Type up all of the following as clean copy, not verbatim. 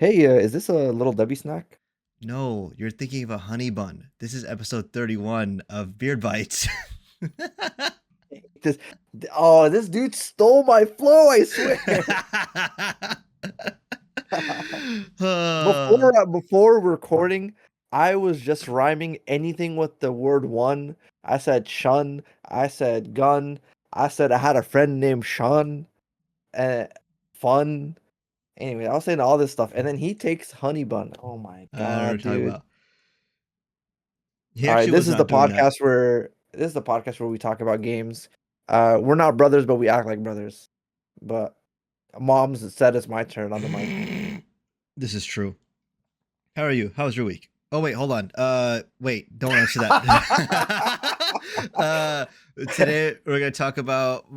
Hey, is this a Little Debbie snack? No, you're thinking of a honey bun. This is episode 31 of Beard Bites. This, this dude stole my flow, I swear. Uh, Before recording, I was just rhyming anything with the word one. I said shun, I said gun, I said I had a friend named Sean, uh, fun. Anyway, I was saying all this stuff, and then he takes honey bun. Oh my I don't know what you're God, talking dude. about. He All right, actually was not doing that. this is the podcast where we talk about games. We're not brothers, but we act like brothers. But mom's said it's my turn on the mic. This is true. How are you? How was your week? Oh wait, hold on. Wait, don't answer that. Today we're gonna talk about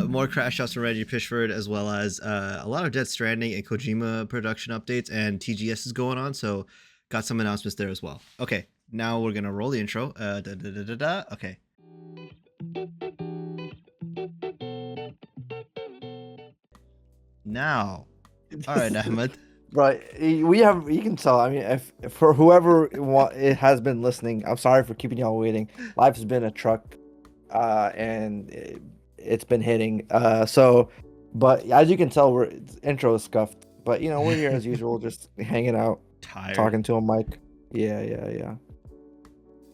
more crash outs from Reggie Pishford, as well as a lot of Dead Stranding and Kojima production updates, and TGS is going on, so got some announcements there as well. Okay, now we're gonna roll the intro. Okay. Now, all right, Ahmed. Right, you can tell. I mean, if for whoever it has been listening, I'm sorry for keeping y'all waiting. Life's been a truck, and it's been hitting. But as you can tell, intro is scuffed. But we're here as usual, just hanging out, Tired. talking to a mic. Yeah.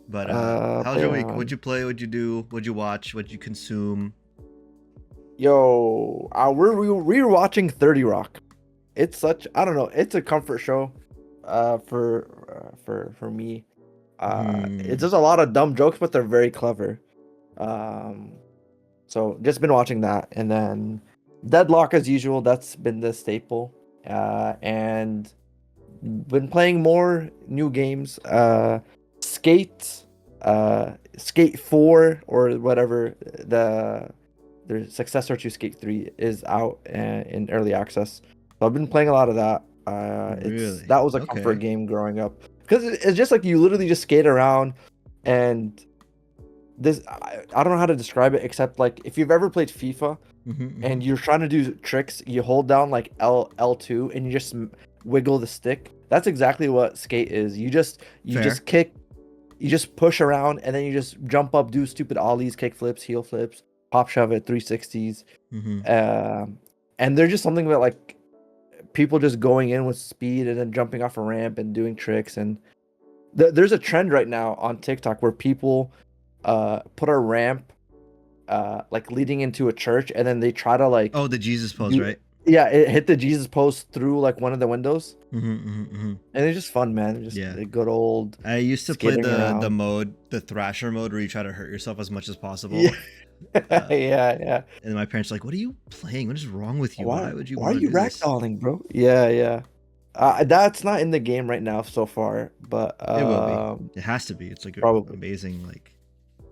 But But how's your week? yeah. What'd you play? What'd you do? What'd you watch? What'd you consume? Yo, we're watching 30 Rock. It's such, I don't know, it's a comfort show for me. It's Hmm. just a lot of dumb jokes, but they're very clever. Um so just been watching that, and then Deadlock as usual, that's been the staple. And been playing more new games. Skate Skate 4 or whatever, their successor to Skate 3 is out in early access. So I've been playing a lot of that. Really? That was a comfort Okay. game growing up, because it's just like you literally just skate around, and I don't know how to describe it, except like if you've ever played FIFA Hmm. and you're trying to do tricks, you hold down like L2 and you just wiggle the stick. That's exactly what skate is. You just Fair. kick, you just push around, and then you just jump up, do stupid ollies, kick flips, heel flips, pop shove it, 360s. Hmm. Um, and they're just something about like people just going in with speed and then jumping off a ramp and doing tricks. And there's a trend right now on TikTok where people put a ramp like leading into a church, and then they try to like Oh, the Jesus pose, do right? yeah, it hit the Jesus pose through like one of the windows. Hmm. And it's just fun, man. Just Yeah. a good old I used to play skating the around. mode, the Thrasher mode, where you try to hurt yourself as much as Yeah. possible. Uh, Yeah. and my parents are like, "What are you playing? What is wrong with you? Why Why would you why are want to you do this?" ragdolling, bro? Yeah. That's not in the game right now so far, but It will be. It has to be. It's like an probably, amazing,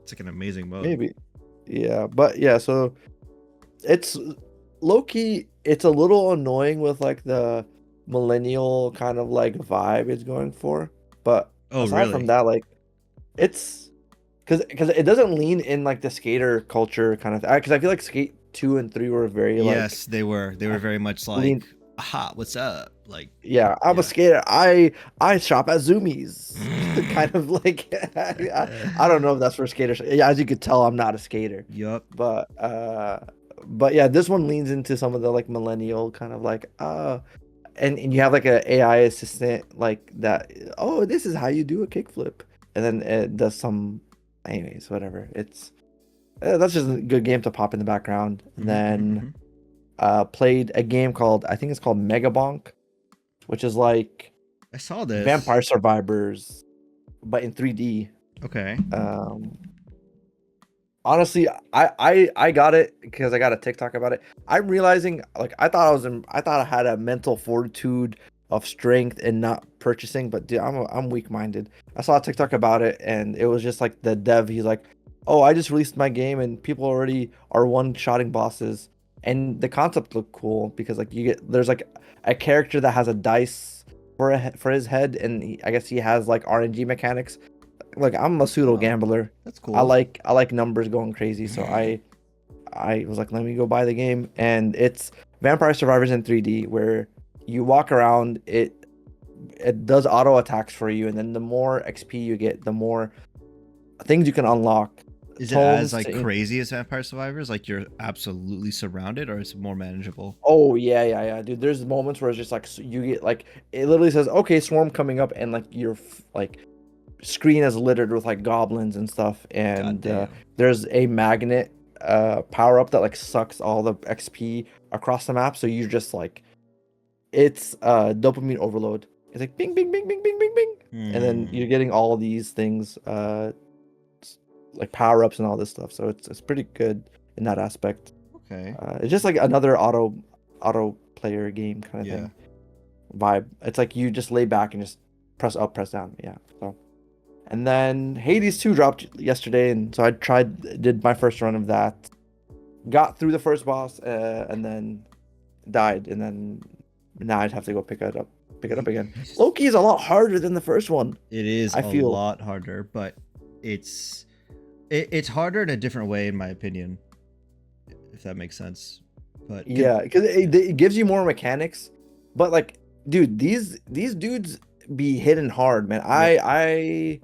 it's like an amazing mode. maybe. Yeah, but yeah, so it's low key, it's a little annoying with like the millennial kind of like vibe it's going for. But Oh, aside from really? that, like it's because it doesn't lean in like the skater culture kind of, because I feel like Skate 2 and 3 were very like Yes, they were. They were very much like, lean. "Aha, what's up?" Like, Yeah, I'm a yeah. skater. I shop at Zoomies. Kind of like, I don't know if that's for skaters. Yeah, as you could tell, I'm not a skater. Yup. But but yeah, this one leans into some of the like millennial kind of like and you have like a AI assistant like that. Oh, this is how you do a kickflip, and then it does some. Anyways, whatever. It's that's just a good game to pop in the background. And Hmm. then Hmm. played a game called, I think it's called Megabonk, which is like I saw this. Vampire Survivors, but in 3D. Okay. Um, Honestly, I got it because I got a TikTok about it. I'm realizing, like, I thought I had a mental fortitude of strength in not purchasing, but dude, I'm weak-minded. I saw a TikTok about it, and it was just like the dev. He's like, "Oh, I just released my game, and people already are one-shotting bosses." And the concept looked cool because like there's like a character that has a dice for his head, and I guess he has like RNG mechanics. Look, I'm a pseudo Oh, gambler. that's cool. I like numbers going crazy, so I was like, let me go buy the game, and it's Vampire Survivors in 3D, where you walk around, it does auto attacks for you, and then the more XP you get, the more things you can unlock. Is it as Tomes like to crazy as Vampire Survivors? Like you're absolutely surrounded, or is it more manageable? Oh yeah, dude. There's moments where it's just like you get like it literally says, "Okay, swarm coming up," and like your like screen is littered with like goblins and stuff. God And damn. there's a magnet power up that like sucks all the XP across the map. So you just like it's dopamine overload. It's like bing, bing, bing, bing, bing, bing, bing, and then Hmm. you're getting all these things like power ups and all this stuff. So it's pretty good in that aspect. Okay. It's just like another auto player game kind of Yeah. thing vibe. It's like you just lay back and just press up, press down. Yeah. So and then Hades 2 dropped yesterday, and so I did my first run of that. Got through the first boss, and then died, and then now I'd have to go pick it up again. Loki is a lot harder than the first one. It is I a feel. lot harder, but it's harder in a different way, in my opinion, if that makes sense. But Yeah, because it gives you more mechanics, but like, dude, these dudes be hitting hard, man. yep. I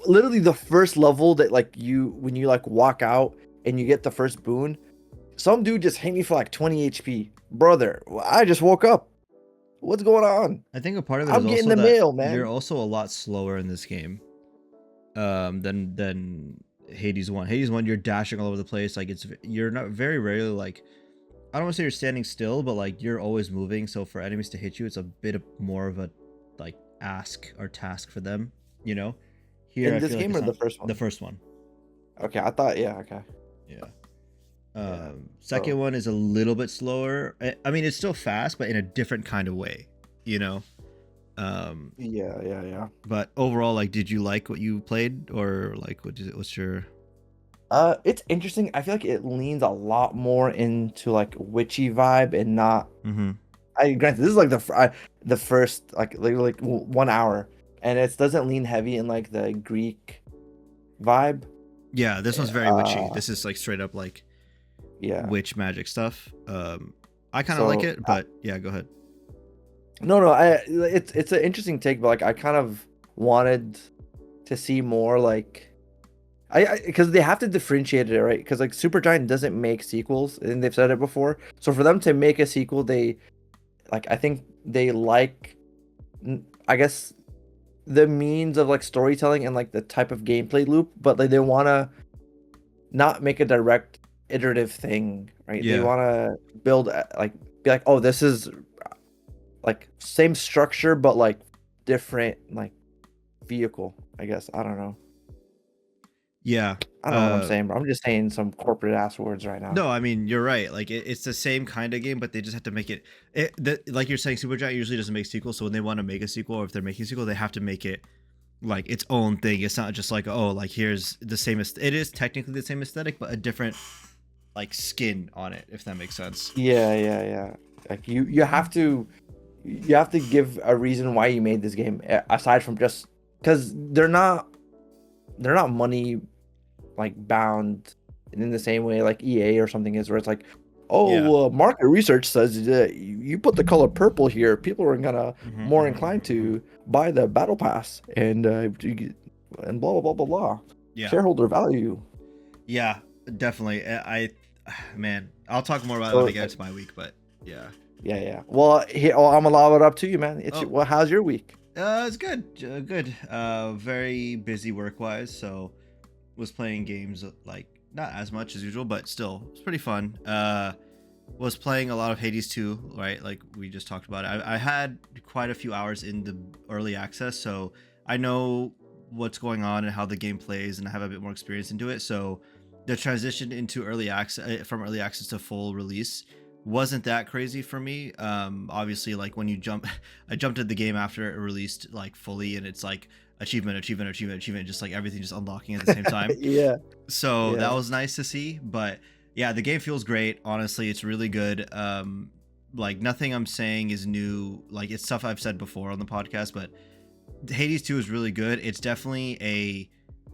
literally the first level that like when you like walk out and you get the first boon, some dude just hit me for like 20 HP, brother. I just woke up. What's going on? I think a part of it is I'm getting also the that mail, you're man. also a lot slower in this game than Hades 1. Hades 1, you're dashing all over the place. Like you're not very rarely like, I don't want to say you're standing still, but like you're always moving. So for enemies to hit you, it's a bit of more of a like ask or task for them, you know? Here In I this feel like game it's or the not first the one? first one. Okay, I thought, yeah, okay. Yeah. Yeah. Second So, one is a little bit slower. I mean, it's still fast, but in a different kind of way, you know? yeah. But overall, like, did you like what you played, or like, what's your? It's interesting. I feel like it leans a lot more into like witchy vibe and not. Mm-hmm. I granted this is like the first like 1 hour, and it doesn't lean heavy in like the Greek vibe. Yeah, this one's very witchy. Uh, This is like straight up like yeah. witch magic stuff. I kind of like So it, but yeah, go ahead. no, it's an interesting take, but like I kind of wanted to see more like I because they have to differentiate it, right? Because like Supergiant doesn't make sequels, and they've said it before. So for them to make a sequel, they like I think they like I guess the means of like storytelling and like the type of gameplay loop, but like they want to not make a direct iterative thing, right? They Yeah, want to build like be like, oh, this is like same structure but like different like vehicle. I guess I don't know. yeah. I don't know what I'm saying, bro. I'm just saying some corporate ass words right now. No, I mean you're right. Like it's the same kind of game, but they just have to make it. Like you're saying, Supergiant usually doesn't make sequels, so when they want to make a sequel, or if they're making a sequel, they have to make it like its own thing. It's not just like, oh, like here's the same. It is technically the same aesthetic, but a different like skin on it, if that makes sense. Yeah. Like you have to give a reason why you made this game aside from just because they're not money like bound in the same way like EA or something is, where it's like, Yeah. oh, market research says that you put the color purple here, people are gonna more Mm-hmm. inclined to buy the battle pass and blah blah blah blah blah. Yeah. Shareholder value. Yeah. Definitely. Man, I'll talk more about it when So I get into my week, but yeah. yeah. Well, here, I'm gonna allow it up to you, man. Oh, Well, how's your week? it's good. Good. Very busy work wise, so was playing games like not as much as usual, but still it's pretty fun. Was playing a lot of Hades 2, right? Like we just talked about it. I had quite a few hours in the early access, so I know what's going on and how the game plays, and I have a bit more experience into it. So the transition into early access from early access to full release wasn't that crazy for me. Obviously, like when you jump, I jumped into the game after it released like fully, and it's like achievement, just like everything just unlocking at the same time. Yeah, So that yeah. was nice to see. But yeah, the game feels great. Honestly, it's really good. Like nothing I'm saying is new. Like it's stuff I've said before on the podcast, but Hades 2 is really good. It's definitely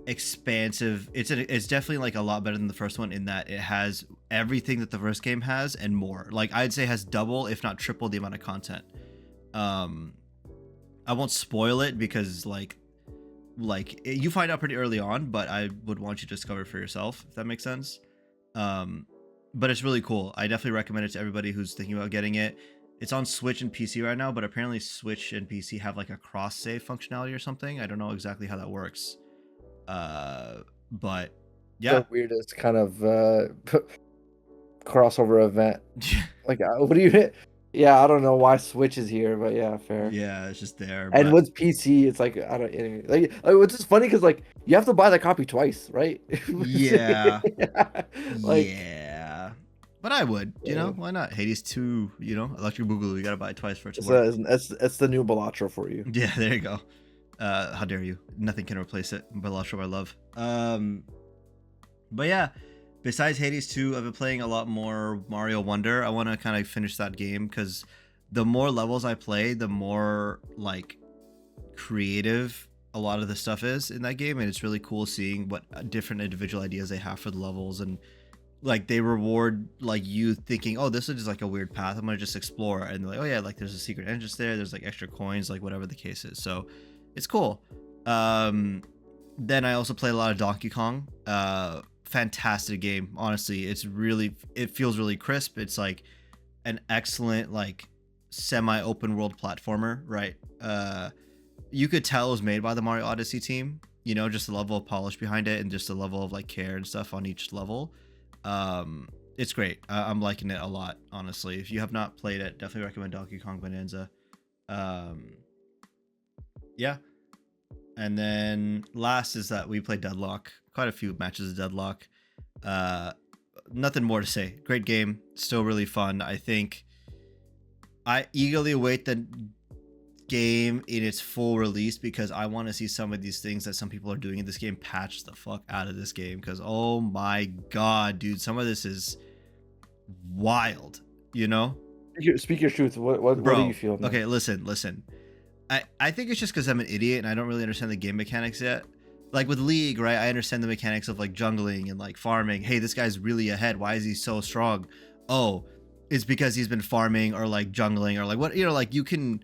expansive. It's definitely like a lot better than the first one in that it has everything that the first game has and more. Like I'd say it has double, if not triple, the amount of content. I won't spoil it because you find out pretty early on, but I would want you to discover it for yourself, if that makes sense. But it's really cool. I definitely recommend it to everybody who's thinking about getting it. It's on Switch and PC right now, but apparently Switch and PC have like a cross save functionality or something. I don't know exactly how that works. But yeah. The weirdest kind of crossover event. Like, what do you? Yeah, I don't know why Switch is here, but yeah, fair. Yeah, it's just there. And But with PC, it's like I don't anyway, it's just funny because like you have to buy the copy twice, right? yeah, Like yeah. But I would, why not? Hades 2, Electric Boogaloo, you gotta buy it twice for it to it's, work. it's the new Balatro for you. Yeah, there you go. How dare you? Nothing can replace it. Balatro, I love. But yeah, besides Hades 2, I've been playing a lot more Mario Wonder. I want to kind of finish that game because the more levels I play, the more like creative a lot of the stuff is in that game, and it's really cool seeing what different individual ideas they have for the levels, and like they reward like you thinking, oh, this is just like a weird path, I'm gonna just explore, and they're like, oh yeah, like there's a secret entrance there's like extra coins, like whatever the case is. So it's cool. Then I also play a lot of Donkey Kong. Fantastic game, honestly. It feels really crisp. It's like an excellent like semi open world platformer, right? You could tell it was made by the Mario Odyssey team, just the level of polish behind it and just the level of like care and stuff on each level. It's great. I'm liking it a lot, honestly. If you have not played it, definitely recommend Donkey Kong Bonanza. Yeah. And then last is that we played Deadlock. Quite a few matches of Deadlock. Nothing more to say. Great game. Still really fun. I think I eagerly await the game in its full release because I want to see some of these things that some people are doing in this game patch the fuck out of this game, because oh my god, dude, some of this is wild. Speak your truth. What do you feel, man? Okay, listen. I think it's just because I'm an idiot and I don't really understand the game mechanics yet. Like with League, right? I understand the mechanics of like jungling and like farming. Hey, this guy's really ahead. Why is he so strong? Oh, it's because he's been farming or like jungling or like what, like you can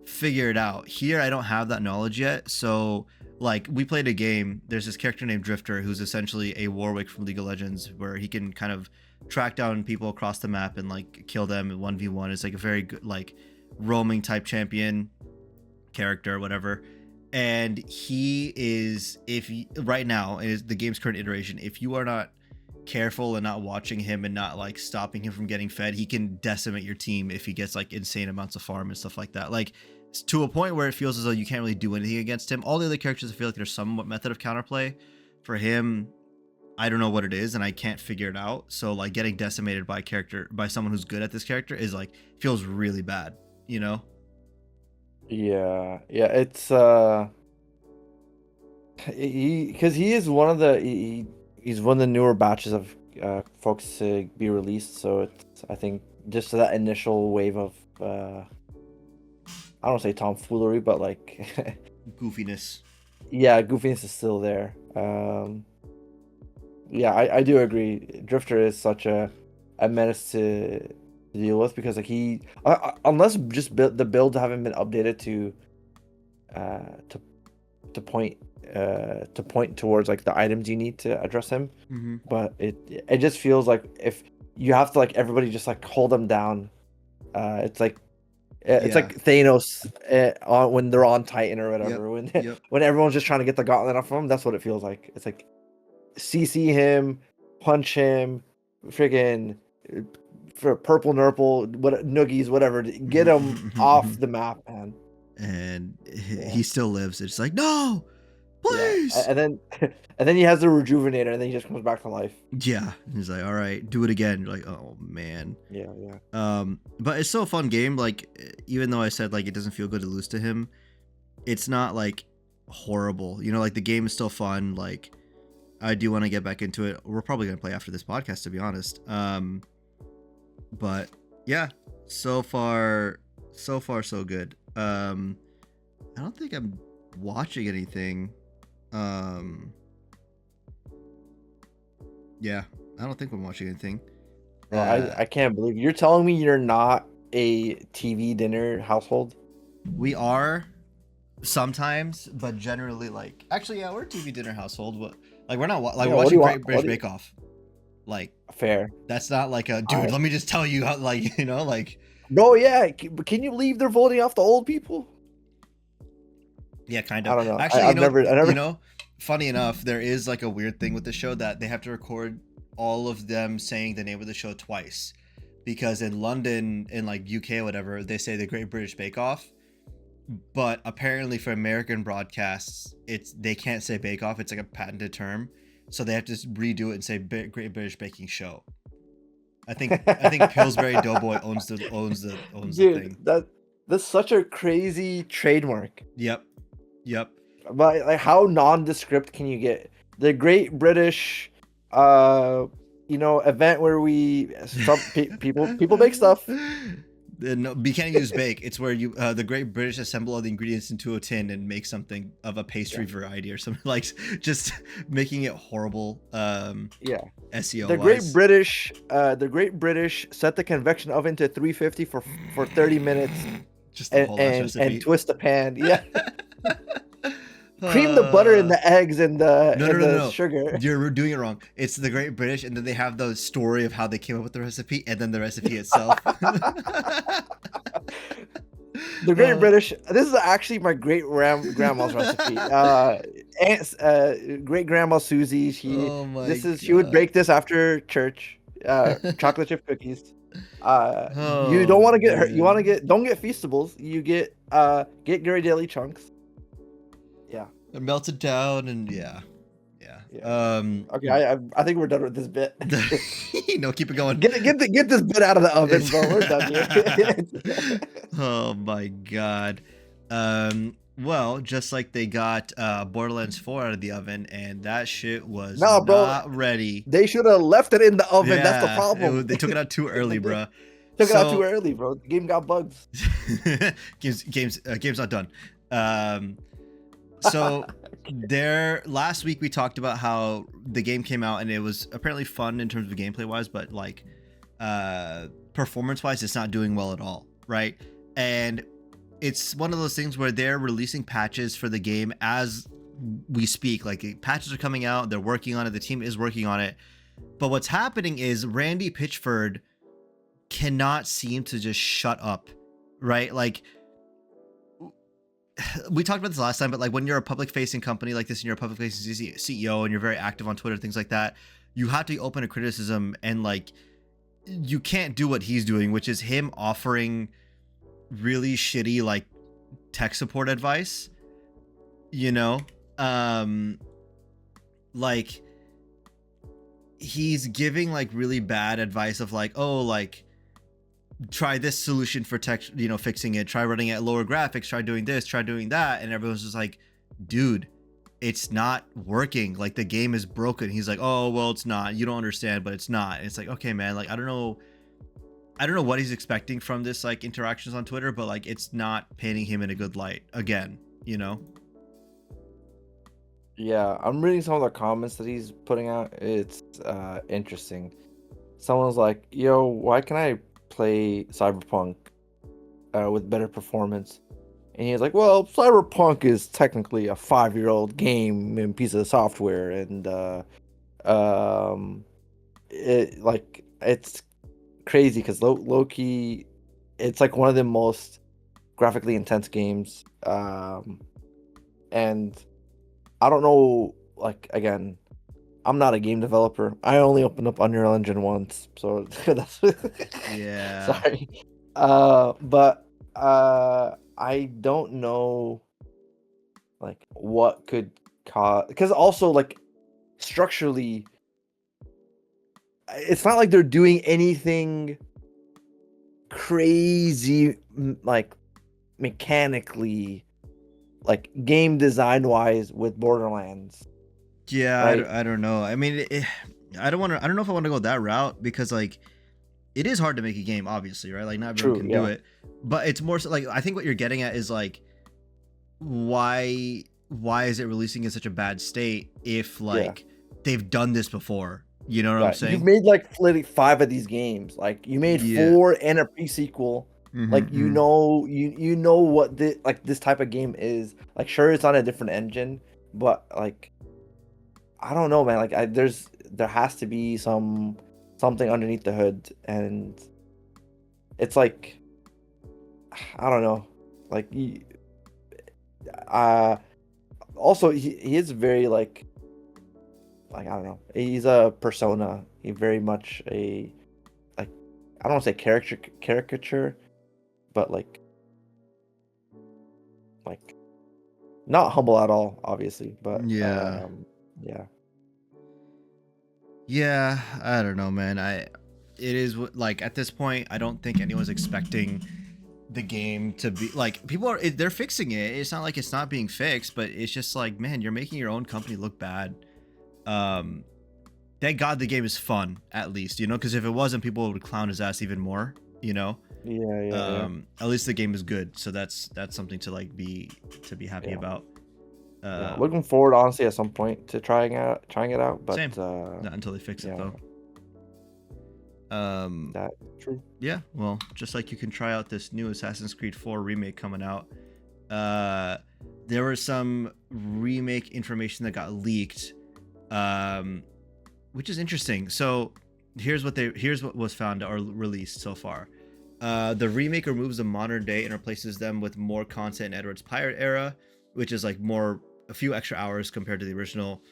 figure it out. Here, I don't have that knowledge yet. So like we played a game. There's this character named Drifter who's essentially a Warwick from League of Legends, where he can kind of track down people across the map and like kill them in 1v1. It's like a very good like roaming type champion character, whatever. And he is, right now is the game's current iteration, if you are not careful and not watching him and not like stopping him from getting fed, he can decimate your team if he gets like insane amounts of farm and stuff like that, like to a point where it feels as though you can't really do anything against him. All the other characters, I feel like there's some method of counterplay. For him, I don't know what it is and I can't figure it out. So like getting decimated by someone who's good at this character is like feels really bad. Yeah, it's he is one of he's one of the newer batches of folks to be released, so it's, I think, just that initial wave of I don't want to say tomfoolery, but like goofiness. Yeah, goofiness is still there. Yeah, I do agree. Drifter is such a menace to deal with because like he unless just the build haven't been updated to point towards like the items you need to address him. Mm-hmm. But it just feels like if you have to like everybody just like hold them down, it's like like Thanos when they're on Titan or whatever. When everyone's just trying to get the gauntlet off of him, that's what it feels like. It's like CC him, punch him, friggin' for purple nurple, noogies, whatever, get him off the map, man. And he still lives. It's like, no, please. Yeah. And then he has the rejuvenator, and then he just comes back to life. Yeah, he's like, all right, do it again. You're like, oh man. Yeah. But it's still a fun game. Like, even though I said like it doesn't feel good to lose to him, it's not like horrible. Like the game is still fun. Like, I do want to get back into it. We're probably gonna play after this podcast, to be honest. But yeah, so far so good. I don't think I'm watching anything. Yeah, I don't think I'm watching anything. Bro, I can't believe you're telling me you're not a TV dinner household. We are sometimes, but generally, like, actually, yeah, we're a TV dinner household. But like, we're not like Yeah, we're what do watching you want? Great British Bake Off. Like, Fair. that's not like a dude. I, Let me just tell you how, like, you know, like, bro, yeah. But can you believe they're voting off the old people? yeah, kind I of. don't know. Actually, I've never, I never. funny enough, there is like a weird thing with the show that they have to record all of them saying the name of the show twice, because in London, in like UK or whatever, they say the Great British Bake Off, but apparently for American broadcasts, they can't say Bake Off. It's like a patented term, so they have to redo it and say Great British Baking Show. I think Pillsbury Doughboy owns the Dude, thing. that's such a crazy trademark. Yep. But like, how nondescript can you get? The Great British, event where people make stuff. No, you can't use bake. It's where you the Great British assemble all the ingredients into a tin and make something of a pastry variety or something, like just making it horrible. Yeah. SEO. The Great British set the convection oven to 350 for 30 minutes. Just the whole recipe. And twist the pan. Yeah. Cream the butter and the eggs and the sugar. You're doing it wrong. It's the Great British, and then they have the story of how they came up with the recipe, and then the recipe itself. The Great British. This is actually my great grandma's recipe. Great grandma Susie. She would bake this after church. Chocolate chip cookies. You don't want to get hurt. You want to don't get Feastables. You get Ghirardelli chunks. Yeah. It melted down, and yeah. Okay, I think we're done with this bit. No, keep it going. Get this bit out of the oven, bro. We're done here. Oh my god. Well, just like they got Borderlands 4 out of the oven, and that shit was not ready. They should have left it in the oven. Yeah, that's the problem. They took it out too early, bro. Took it out too early, bro. The game got bugs. Game's not done. So last week we talked about how the game came out and it was apparently fun in terms of gameplay wise, but like performance wise, it's not doing well at all, right? And it's one of those things where they're releasing patches for the game as we speak. Like, patches are coming out, they're working on it, the team is working on it. But what's happening is Randy Pitchford cannot seem to just shut up, right? Like, we talked about this last time, but like when you're a public facing company like this and you're a public facing CEO and you're very active on Twitter, things like that, you have to be open to criticism, and like you can't do what he's doing, which is him offering really shitty like tech support advice, like he's giving like really bad advice of like, oh, like try this solution for tech, fixing it, try running at lower graphics, try doing this, try doing that, and everyone's just like, dude, it's not working, like the game is broken. He's like, oh well, it's not, you don't understand, but it's not. And it's like, okay man, like I don't know what he's expecting from this like interactions on Twitter, but like it's not painting him in a good light again. Yeah, I'm reading some of the comments that he's putting out. It's interesting. Someone's like, yo, why can I play Cyberpunk with better performance? And he's like, well, Cyberpunk is technically a 5-year-old game and piece of software, and it's crazy because low-key, it's like one of the most graphically intense games, and I don't know, like, again, I'm not a game developer. I only opened up Unreal Engine once, so that's yeah. Sorry, but I don't know, like, what could cause, because also like structurally, it's not like they're doing anything crazy, like mechanically, like game design wise with Borderlands. Yeah, right? I don't know. I mean, I don't know if I want to go that route, because like it is hard to make a game, obviously, right? Like not everyone can do it, but it's more so like, I think what you're getting at is like, why is it releasing in such a bad state if like they've done this before, You know what I'm Yeah, you've saying? made like literally 5 of these games. Like you made Yeah. 4 and a pre-sequel. Like Mm-hmm. you know what this type of game is. Like sure it's on a different engine, but like I don't know, man. Like there has to be something underneath the hood, and it's like I don't know. Like uh also he is very like I don't know. He's a persona. He very much a like I don't want to say caricature, but like not humble at all, obviously. But Yeah. yeah, Yeah, I don't know, man. It is like at this point, I don't think anyone's expecting the game to be like people are. They're fixing it. It's not like it's not being fixed, but it's just like, man, you're making your own company look bad. Um, thank God the game is fun, at least, you know, because if it wasn't, people would clown his ass even more, you know. yeah. At least the game is good, so that's something to like be happy Yeah. about. Yeah, Um, looking forward honestly at some point to trying it out, but Same, not until they fix it yeah, though. Um, that's true. yeah, well, just like you can try out this new Assassin's Creed 4 remake coming out. Uh, there was some remake information that got leaked, um, which is interesting. So here's what was found or released so far. The remake removes the modern day and replaces them with more content in Edward's pirate era, which is like a few extra hours compared to the original.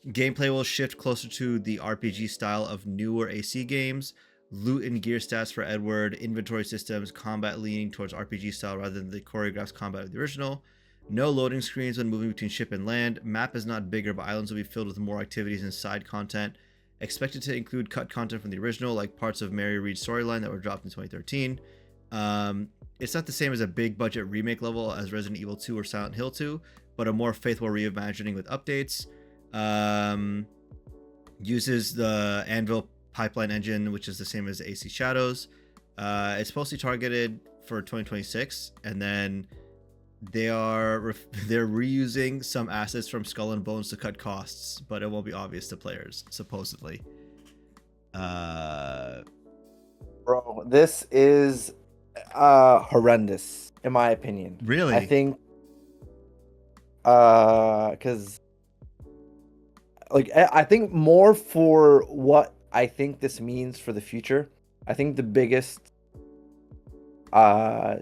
Gameplay will shift closer to the RPG style of newer AC games. Loot and gear stats for Edward, inventory systems, combat leaning towards RPG style rather than the choreographed combat of the original. No loading screens when moving between ship and land. Map is not bigger, but islands will be filled with more activities and side content. Expected to include cut content from the original, like parts of Mary Reed's storyline that were dropped in 2013. It's not the same as a big budget remake level as Resident Evil 2 or Silent Hill 2, but a more faithful reimagining with updates. Um, Uses the Anvil pipeline engine, which is the same as AC Shadows. It's mostly targeted for 2026, and then they're reusing some assets from Skull and Bones to cut costs, but it won't be obvious to players, supposedly. Uh, Bro, this is horrendous in my opinion. I really? think cuz like I think more for what I think this means for the future. I think the biggest uh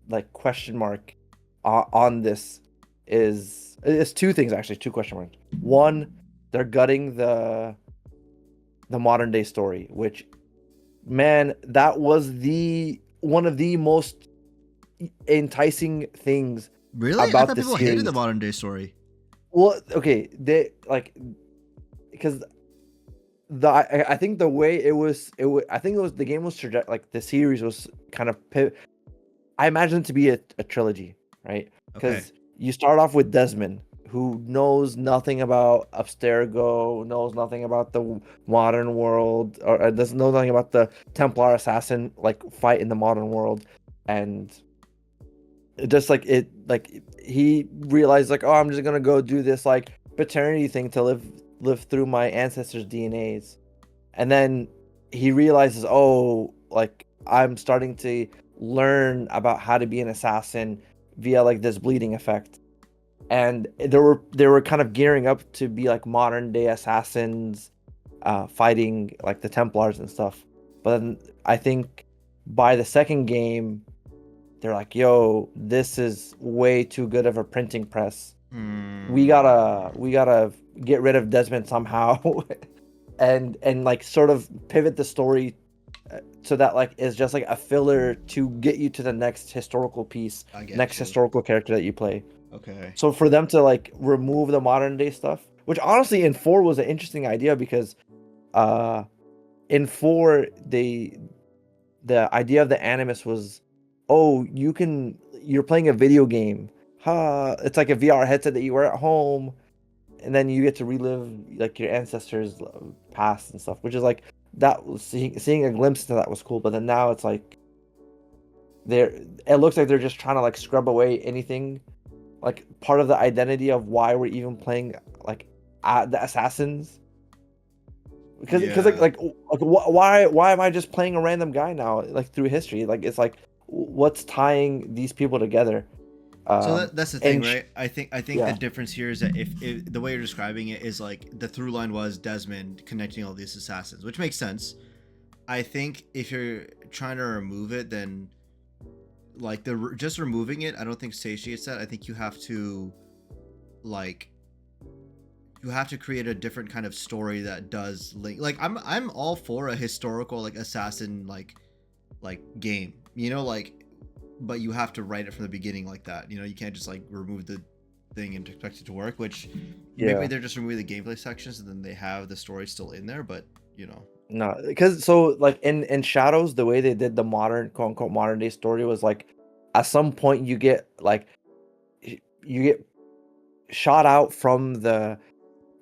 like question mark on this is it's two things actually, two question marks. One, they're gutting the modern day story, which man, that was the one of the most enticing things Really? I about thought this people hated the series. modern day story. Well, okay, they like because I think the way I think it was the game was like the series was kind of I imagine it to be a trilogy, right? Okay. Because you start off with Desmond, who knows nothing about Abstergo, knows nothing about the modern world, or doesn't know nothing about the Templar assassin like fight in the modern world, and just like he realized like, oh, I'm just gonna go do this like paternity thing to live through my ancestors' DNAs, and then he realizes, oh, like I'm starting to learn about how to be an assassin via like this bleeding effect, and they were kind of gearing up to be like modern day assassins, fighting like the Templars and stuff. But then I think by the second game they're like, yo, this is way too good of a printing press. We gotta get rid of Desmond somehow, and like sort of pivot the story so that like it's just like a filler to get you to the next historical piece, I get next you. historical character that you play. Okay. So for them to like remove the modern day stuff, which honestly in 4 was an interesting idea because uh in 4 the idea of the animus was, oh, you're playing a video game. It's like a VR headset that you wear at home, and then you get to relive like your ancestors' past and stuff, which is like that was seeing a glimpse into that was cool. But then now it's like they're it looks like they're just trying to like scrub away anything like part of the identity of why we're even playing like the assassins, because Yeah. why am I just playing a random guy now like through history? Like it's like what's tying these people together? So Um, that's the thing, and right? I think the yeah, difference here is that if the way you're describing it is like the through line was Desmond connecting all these assassins, which makes sense. I think if you're trying to remove it, then like just removing it, I don't think satiates that. I think like you have to create a different kind of story that does link. Like I'm all for a historical like assassin like game, like, but you have to write it from the beginning like that. You can't just like remove the thing and expect it to work. Which maybe yeah. they're just removing the gameplay sections and then they have the story still in there, but No, because so like in Shadows, the way they did the modern quote unquote modern day story was like at some point you get like you get shot out from the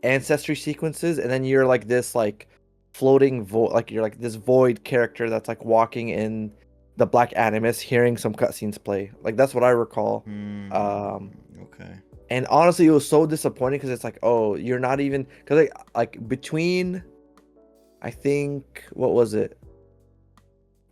ancestry sequences, and then you're like this like floating void, like you're like this void character that's like walking in the black animus, hearing some cutscenes play. Like that's what I recall. Um, okay. and honestly, it was so disappointing because it's like, oh, you're not even because like between, I think what was it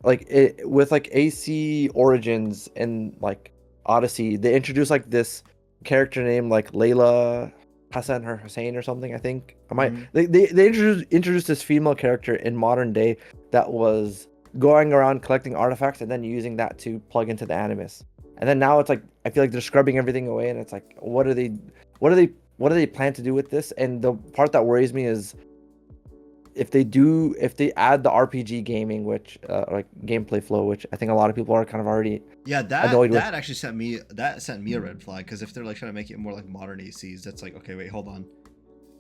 like it with like AC Origins and like Odyssey, they introduced like this character named like Layla Hassan or Hussein or something. I think I might Mm-hmm. they introduced this female character in modern day that was going around collecting artifacts and then using that to plug into the Animus. And then now it's like I feel like they're scrubbing everything away, and it's like what do they plan to do with this? And the part that worries me is if they add the RPG gaming, which like gameplay flow, which I think a lot of people are kind of already Yeah, that annoyed with. that actually sent me a red flag, because if they're like trying to make it more like modern ACs, that's like, okay, wait, hold on.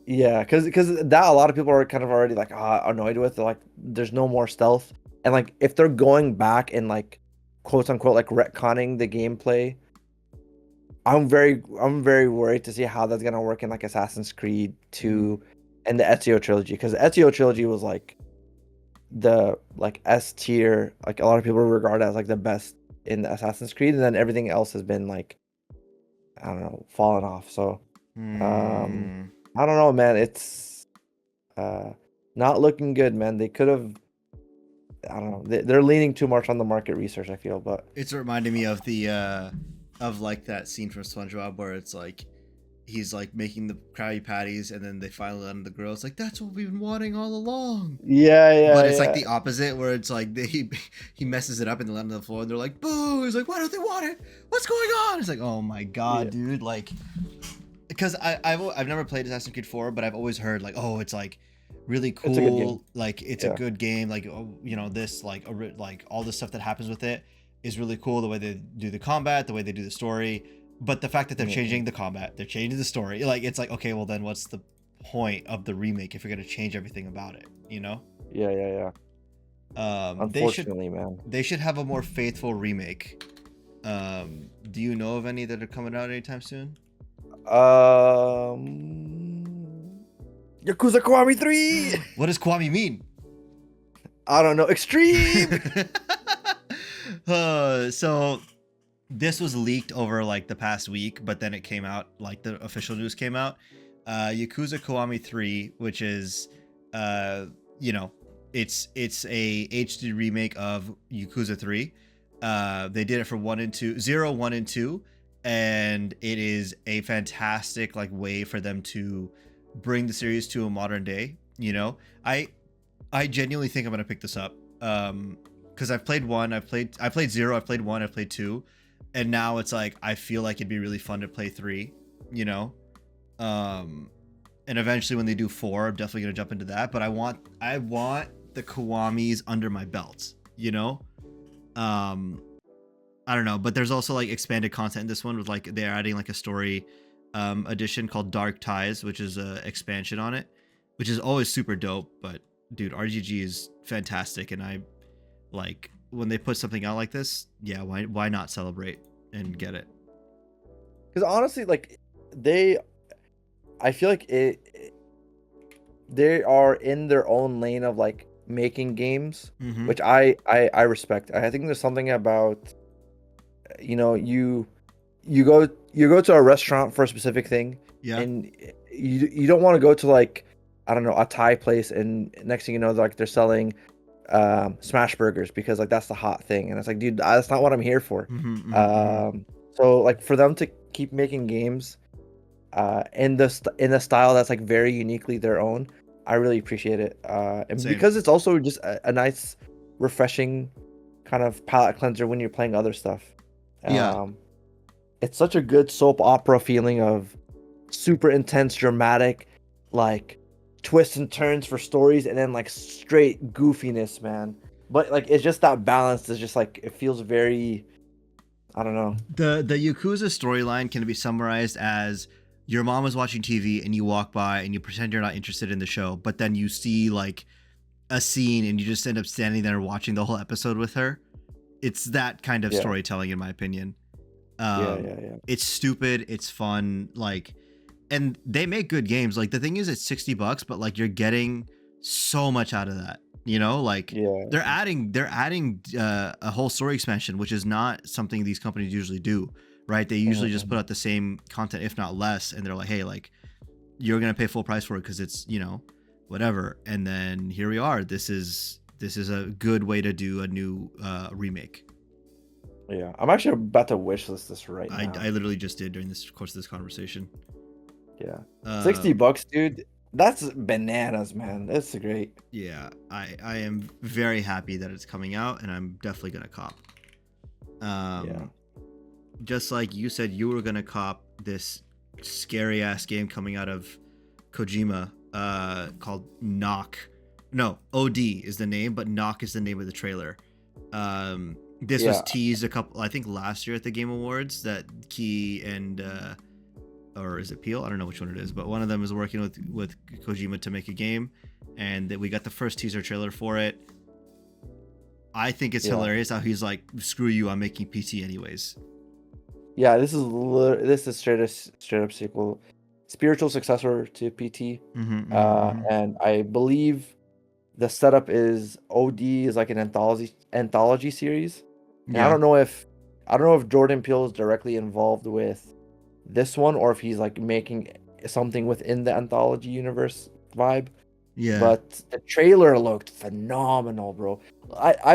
Yeah, because that a lot of people are kind of already like annoyed with. They're like, there's no more stealth, and like if they're going back and like quote unquote like retconning the gameplay, I'm very worried to see how that's gonna work in like Assassin's Creed Mm. 2 and the Ezio trilogy, because the Ezio trilogy was like the like S tier, like a lot of people regard as like the best in the Assassin's Creed, and then everything else has been like I don't know, fallen off. So um Hmm. I don't know, man. It's uh not looking good, man. They could have, I don't know. They're leaning too much on the market research, I feel, but It's reminding me of the of like that scene from SpongeBob where it's like he's like making the Krabby Patties and then they finally let him the grill. It's like, that's what we've been wanting all along. yeah, But yeah, it's like yeah. the opposite, where it's like he messes it up and they let him on the floor and they're like, boo. He's like, why don't they want it? What's going on? It's like, oh my god, Yeah. dude. Like, because I've never played Assassin's Creed 4, but I've always heard like, oh, it's like really It's a good game. cool, like it's a Yeah. good game, like, oh, this like like all the stuff that happens with it is really cool, the way they do the combat, the way they do the story. But the fact that they're Mhm. changing the combat, they're changing the story, like it's like, okay, well then what's the point of the remake if you're going to change everything about it? Yeah, yeah, yeah. They should Unfortunately, man. have a more faithful remake. Do you know of any that are coming out anytime soon? Yakuza Kiwami 3. What does Kwame mean? I don't know. Extreme. So this was leaked over like the past week, but then it came out, like the official news came out. Yakuza Kiwami 3, which is you know, it's a HD remake of Yakuza 3. They did it for 1 and 2, 0, 1 and 2, and it is a fantastic like way for them to bring the series to a modern day. I genuinely think I'm gonna pick this up. Because I've played 1, I played 0, I've played 1, I've played 2, and now it's like I feel like it'd be really fun to play 3, you know. And eventually when they do 4, I'm definitely gonna jump into that. But I want the Kiwamis under my belt, you know. I don't know, but there's also like expanded content in this one with like they're adding like a story edition called Dark Ties, which is a expansion on it, which is always super dope. But dude, RGG is fantastic, and I like when they put something out like this. Yeah, why not celebrate and get it? Because honestly, like they, I feel like they are in their own lane of like making games, Mm-hmm. which I respect. I think there's something about, you go to a restaurant for a specific thing, Yeah. and you don't want to go to like I don't know, a Thai place, and next thing you know, like they're selling smash burgers because like that's the hot thing, and it's like, dude, that's not what I'm here for. So like for them to keep making games in the style that's like very uniquely their own, I really appreciate it. And Same. because it's also just a nice, refreshing kind of palate cleanser when you're playing other stuff. Yeah. It's such a good soap opera feeling of super intense, dramatic, like twists and turns for stories, and then like straight goofiness, man. But like it's just that balance is just like it feels very, I don't know. The Yakuza storyline can be summarized as your mom is watching TV and you walk by and you pretend you're not interested in the show, but then you see like a scene and you just end up standing there watching the whole episode with her. It's that kind of Yeah. storytelling, in my opinion. Yeah. It's stupid, it's fun, like, and they make good games. Like the thing is, it's $60, but like you're getting so much out of that. You know, like Yeah. they're adding a whole story expansion, which is not something these companies usually do, right? They usually just put out the same content, if not less, and they're like, hey, like you're gonna pay full price for it because it's, you know, whatever. And then here we are. This is a good way to do a new remake. Yeah, I'm actually about to wishlist this right now. I literally just did during this course of this conversation. Yeah, $60, dude. That's bananas, man. That's great. Yeah, I am very happy that it's coming out, and I'm definitely gonna cop. Yeah. Just like you said, you were gonna cop this scary ass game coming out of Kojima, called Knock. No, OD is the name, but Knock is the name of the trailer. This was teased I think last year at the Game Awards, that Key and or is it Peel? I don't know which one it is, but one of them is working with Kojima to make a game, and that we got the first teaser trailer for it. I think it's hilarious how he's like, "Screw you, I'm making PT anyways." Yeah, this is straight up sequel, spiritual successor to PT. And I believe the setup is OD is like an anthology series. And Yeah. I don't know if Jordan Peele is directly involved with this one, or if he's like making something within the anthology universe vibe. Yeah. But the trailer looked phenomenal, bro.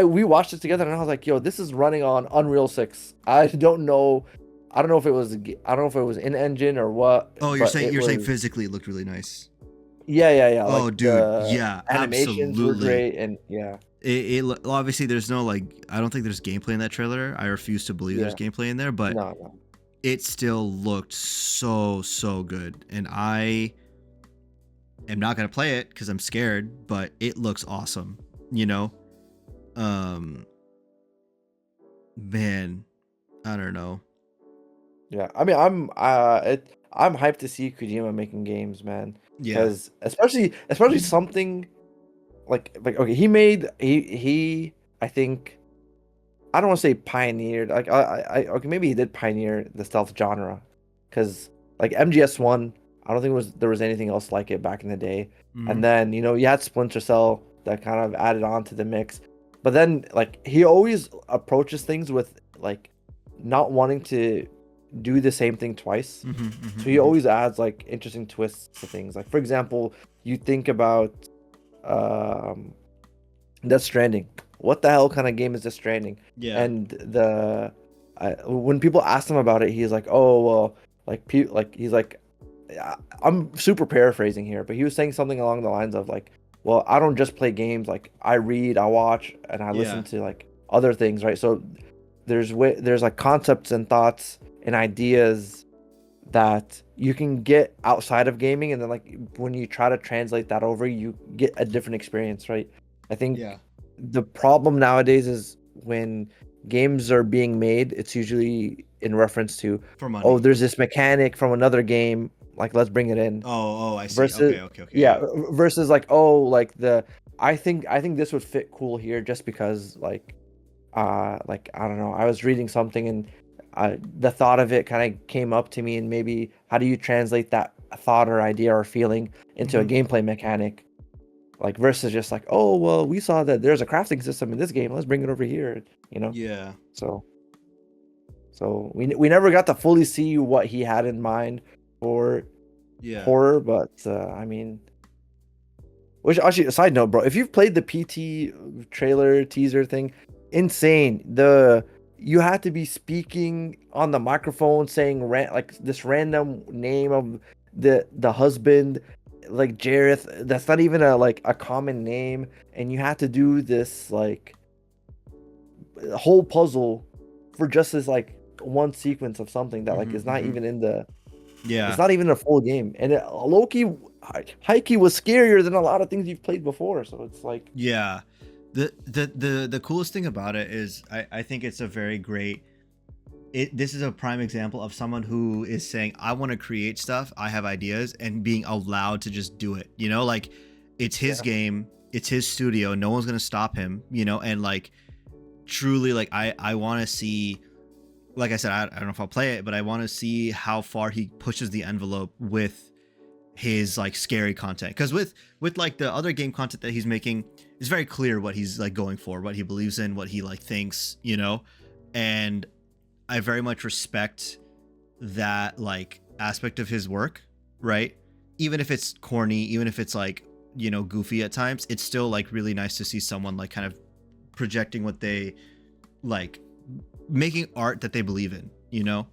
We watched it together, and I was like, "Yo, this is running on Unreal 6." I don't know if it was in engine or what. Oh, but saying was, physically it looked really nice. Yeah. Oh, Like dude, the yeah, animations were absolutely. great, and yeah. It obviously there's no, like, I don't think there's gameplay in that trailer. I refuse to believe there's gameplay in there, but No. it still looked so good, and I am not gonna play it because I'm scared, but it looks awesome, you know. Man, I don't know. Yeah, I mean, I'm hyped to see Kojima making games, man. Yeah. Because especially something like okay, he I think, I don't want to say pioneered, like I okay, maybe he did pioneer the stealth genre, because like MGS1, I don't think there was anything else like it back in the day. And then, you know, you had Splinter Cell that kind of added on to the mix. But then like he always approaches things with like not wanting to do the same thing twice. So he always adds like interesting twists to things. Like for example, you think about Death Stranding. What the hell kind of game is Death Stranding? Yeah. And when people ask him about it, he's like, "Oh well," he's like, I'm super paraphrasing here, but he was saying something along the lines of like, "Well, I don't just play games. Like I read, I watch, and I listen to like other things, right?" So there's like concepts and thoughts and ideas that you can get outside of gaming, and then like when you try to translate that over, you get a different experience, right? I think the problem nowadays is when games are being made, it's usually in reference to, for money. "Oh, there's this mechanic from another game, like let's bring it in." Oh, I see. Versus, Okay. yeah, versus like, "Oh, like I think this would fit cool here just because like I don't know, I was reading something and the thought of it kind of came up to me, and maybe how do you translate that thought or idea or feeling into a gameplay mechanic?" Like versus just like, "Oh, well, we saw that there's a crafting system in this game, let's bring it over here," you know? Yeah. So we never got to fully see what he had in mind for horror, but I mean, Which actually, a side note, bro, if you've played the PT trailer teaser thing, insane. You had to be speaking on the microphone saying like this random name of the husband, like Jareth. That's not even a common name, and you had to do this like whole puzzle for just this like one sequence of something that like is not even in the it's Yeah. not even a full game, and Loki Heike was scarier than a lot of things you've played before. So it's like, Yeah. The coolest thing about it is I think it's a very great this is a prime example of someone who is saying, I want to create stuff, I have ideas, and being allowed to just do it. You know, like it's his yeah, game, it's his studio, no one's gonna stop him, you know, and like truly like I want to see, like I said, I don't know if I'll play it, but I want to see how far he pushes the envelope with his like scary content, because with like the other game content that he's making, it's very clear what he's like going for, what he believes in, what he like thinks, you know. And I very much respect that like aspect of his work, right? Even if it's corny, even if it's like, you know, goofy at times, it's still like really nice to see someone like kind of projecting what they like, making art that they believe in, you know.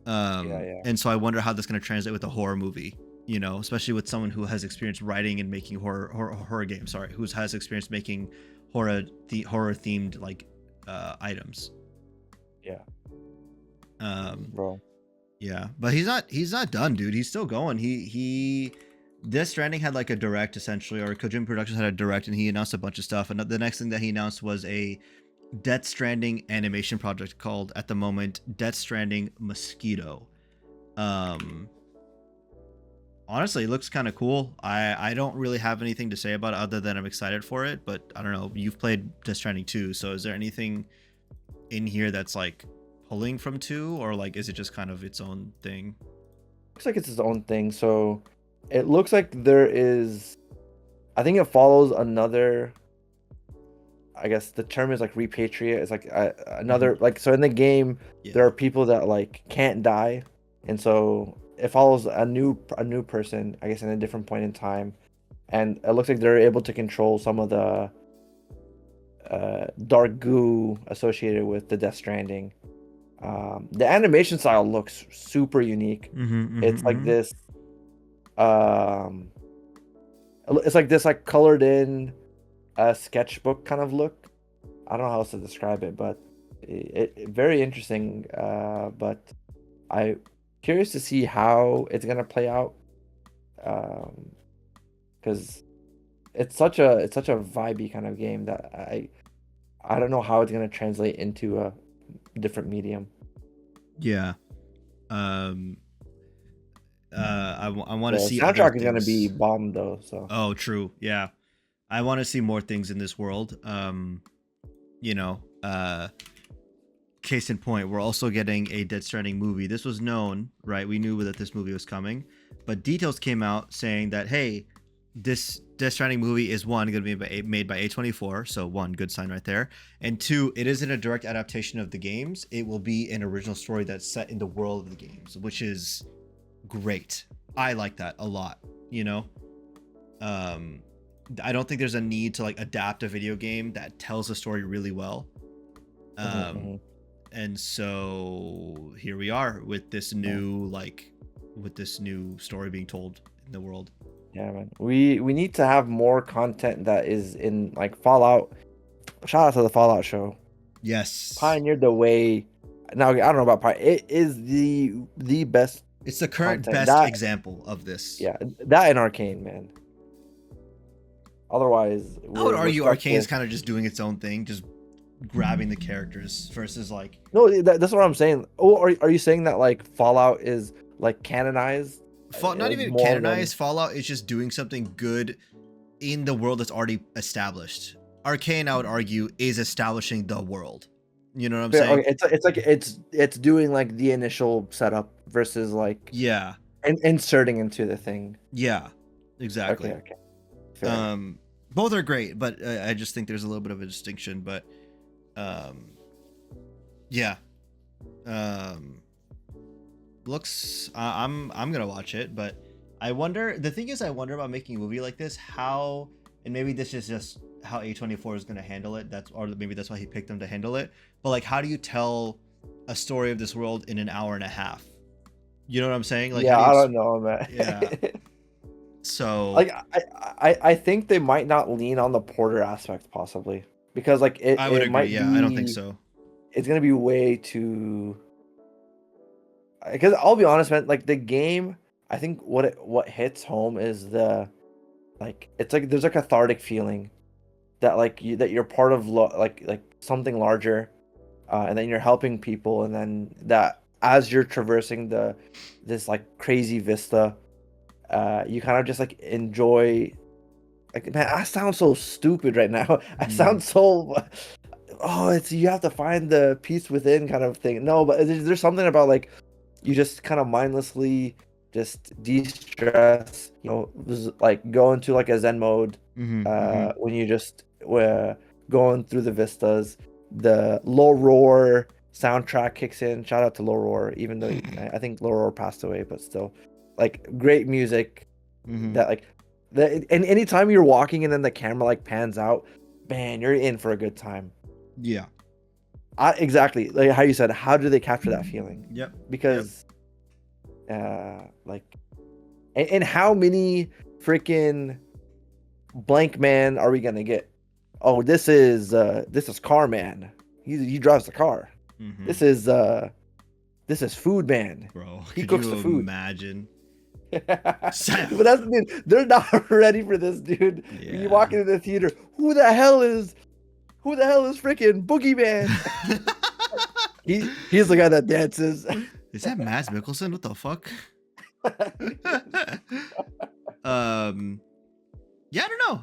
yeah. And so I wonder how that's going to translate with a horror movie, you know, especially with someone who has experience writing and making horror games, sorry, who has experience making horror themed like items. Yeah, Um, bro. yeah, but he's not done, dude. He's still going. He Death Stranding had like a direct essentially, or Kojima Productions had a direct, and he announced a bunch of stuff. And the next thing that he announced was a Death Stranding animation project called, at the moment, Death Stranding Mosquito. Um, Honestly, it looks kind of cool. I don't really have anything to say about it other than I'm excited for it. But I don't know. You've played Death Stranding 2, so is there anything in here that's like pulling from 2, or like is it just kind of its own thing? Looks like it's its own thing. So it looks like there is. I think it follows another. I guess the term is like repatriate. It's like another like, so in the game Yeah. there are people that like can't die, and so it follows a new person, I guess, in a different point in time, and it looks like they're able to control some of the dark goo associated with the Death Stranding. The animation style looks super unique. It's like this. Um, it's like this like colored in sketchbook kind of look. I don't know how else to describe it, but very interesting. But I curious to see how it's gonna play out. Because it's such a vibey kind of game that I don't know how it's gonna translate into a different medium. Yeah. Um. I want The to see other soundtrack is gonna be things. bomb though. So Oh, true. Yeah. I want to see more things in this world. You know, case in point, we're also getting a Death Stranding movie. This was known, right? We knew that this movie was coming, but details came out saying that, hey, this Death Stranding movie is, one, going to be made by A24, so one, good sign right there, and two, it isn't a direct adaptation of the games. It will be an original story that's set in the world of the games, which is great. I like that a lot, you know. I don't think there's a need to like adapt a video game that tells a story really well. mhm. And so here we are with this new story being told in the world. Yeah, man. We need to have more content that is in like Fallout. Shout out to the Fallout show. Yes. Pioneered the way. Now I don't know about it is the best It's the current content. best That, example of this. yeah, that and Arcane, man. Otherwise, I would we're argue stuck Arcane is with. kind of just doing its own thing, just grabbing the characters versus like, No, that's what I'm saying. Oh, are you saying that like Fallout is like canonized not even more than? canonized. Fallout is just doing something good in the world that's already established. Arcane, I would argue, is establishing the world. You know what I'm Fair, saying? okay, it's like it's doing like the initial setup versus like Yeah. inserting into the thing. Yeah. Okay, Exactly. okay, fair. Both are great, but I just think there's a little bit of a distinction. But yeah. Um, I'm gonna watch it, but I wonder. The thing is, I wonder about making a movie like this. How, and maybe this is just how A24 is going to handle it. Or maybe that's why he picked them to handle it. But like, how do you tell a story of this world in an hour and a half? You know what I'm saying? Like, Yeah, how do I you, don't know, man. yeah. So Like I think they might not lean on the Porter aspect possibly because like I would it agree. might Yeah, be I don't think so. it's gonna be way too. Because I'll be honest, man. Like the game, I think what hits home is the like it's like there's a cathartic feeling that like that you're part of like something larger, and then you're helping people, and then that as you're traversing this like crazy vista, you kind of just like enjoy. Like man, I sound so stupid right now. I sound so. Oh, it's you have to find the peace within kind of thing. No, but there's something about like you just kind of mindlessly just de-stress, like go into like a zen mode when you just going through the vistas. The low roar soundtrack kicks in. Shout out to low roar, even though I think low roar passed away, but still like great music that like and anytime you're walking and then the camera like pans out, man, you're in for a good time. Yeah. Exactly like how you said, how do they capture that feeling? Yep. Because like and how many freaking blank man are we gonna get? Oh, this is car man, he drives the car. This is food man, Bro, he could cooks you the food. imagine? But that's the thing, they're not ready for this, dude. When you walk into the theater, who the hell is freaking Boogeyman? He's the guy that dances. Is that Mads Mikkelsen? What the fuck? Yeah, I don't know.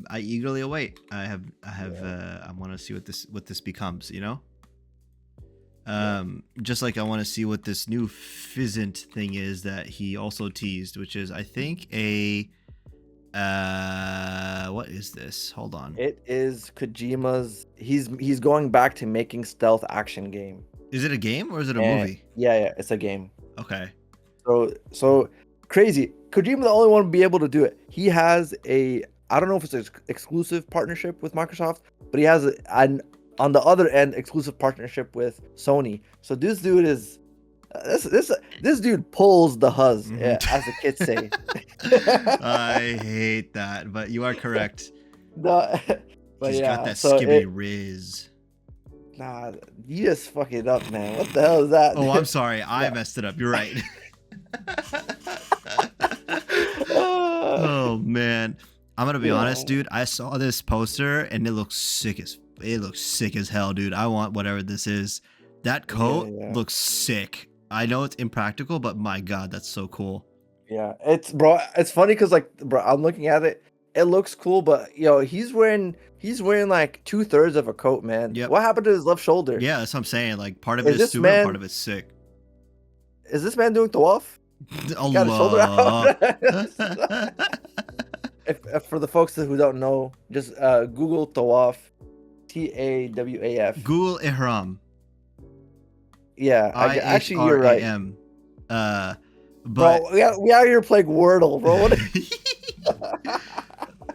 I eagerly await. I want to see what this becomes, you know? Just like I want to see what this new Physint thing is that he also teased, which is I think a what is this? Hold on. It is Kojima's. He's going back to making stealth action game. Is it a game or is it a movie? Yeah, it's a game. Okay. So crazy. Kojima the only one to be able to do it. He has I don't know if it's an exclusive partnership with Microsoft, but he has an on the other end exclusive partnership with Sony. So this dude is this dude pulls the huzz, as the kids say. I hate that, but you are correct. No, but He's yeah, got that so skibby riz. Nah, you just fuck it up, man. What the hell is that? Oh, I'm sorry. I messed it up. You're right. Oh man, I'm gonna be honest, dude. I saw this poster and it looks sick as hell, dude. I want whatever this is. That coat looks sick. I know it's impractical, but my god, that's so cool. Yeah, it's funny because like, bro, I'm looking at it. It looks cool, but he's wearing like 2/3 of a coat, man. Yep. What happened to his left shoulder? Yeah, that's what I'm saying. Like part of it is stupid, part of it's sick. Is this man doing tawaf? Got his shoulder out. if for the folks who don't know, just Google tawaf, TAWAF. Google ihram. Yeah, actually you're right. But bro, we out here playing Wordle, bro.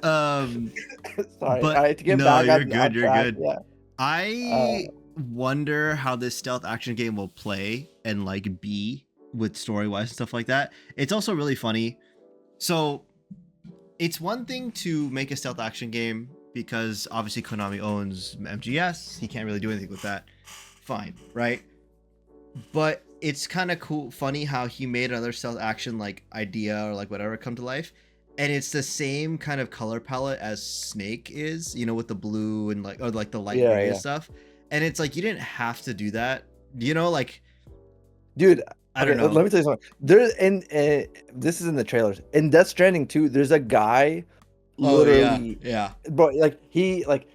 Sorry, but to get no, back you're good. You're track, good. yeah. I wonder how this stealth action game will play and like be with story wise and stuff like that. It's also really funny. So it's one thing to make a stealth action game because obviously Konami owns MGS. He can't really do anything with that. Fine, right? But it's kind of cool, funny how he made another stealth action like idea or like whatever come to life. And it's the same kind of color palette as Snake is, with the blue and like the light gray and stuff. And it's like you didn't have to do that, like, dude. I don't know. Let me tell you something. There's this is in the trailers. In Death Stranding 2, there's a guy literally, bro, like he's like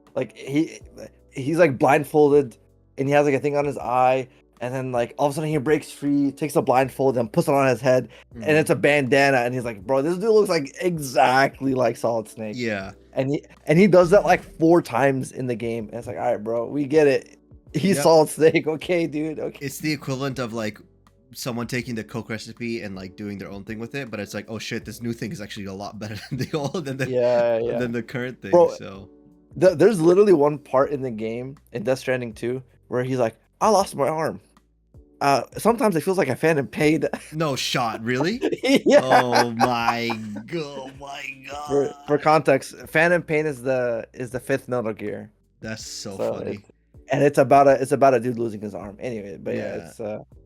blindfolded and he has like a thing on his eye, and then like all of a sudden he breaks free, takes a blindfold and puts it on his head, and it's a bandana, and he's like, bro, this dude looks like exactly like Solid Snake. Yeah. And he does that like 4 times in the game. And it's like, all right, bro, we get it. He's Solid Snake. Okay, dude. Okay. It's the equivalent of like someone taking the Coke recipe and like doing their own thing with it, but it's like, oh shit, this new thing is actually a lot better than the old Yeah, yeah. than the current thing. Bro, So there's literally one part in the game in Death Stranding 2 where he's like, I lost my arm. Sometimes it feels like a phantom pain. no shot, really? Yeah. Oh my god! Oh my For god! context, Phantom Pain is the fifth Metal Gear. That's so So funny. it's about a dude losing his arm. Anyway, but yeah, Yeah, it's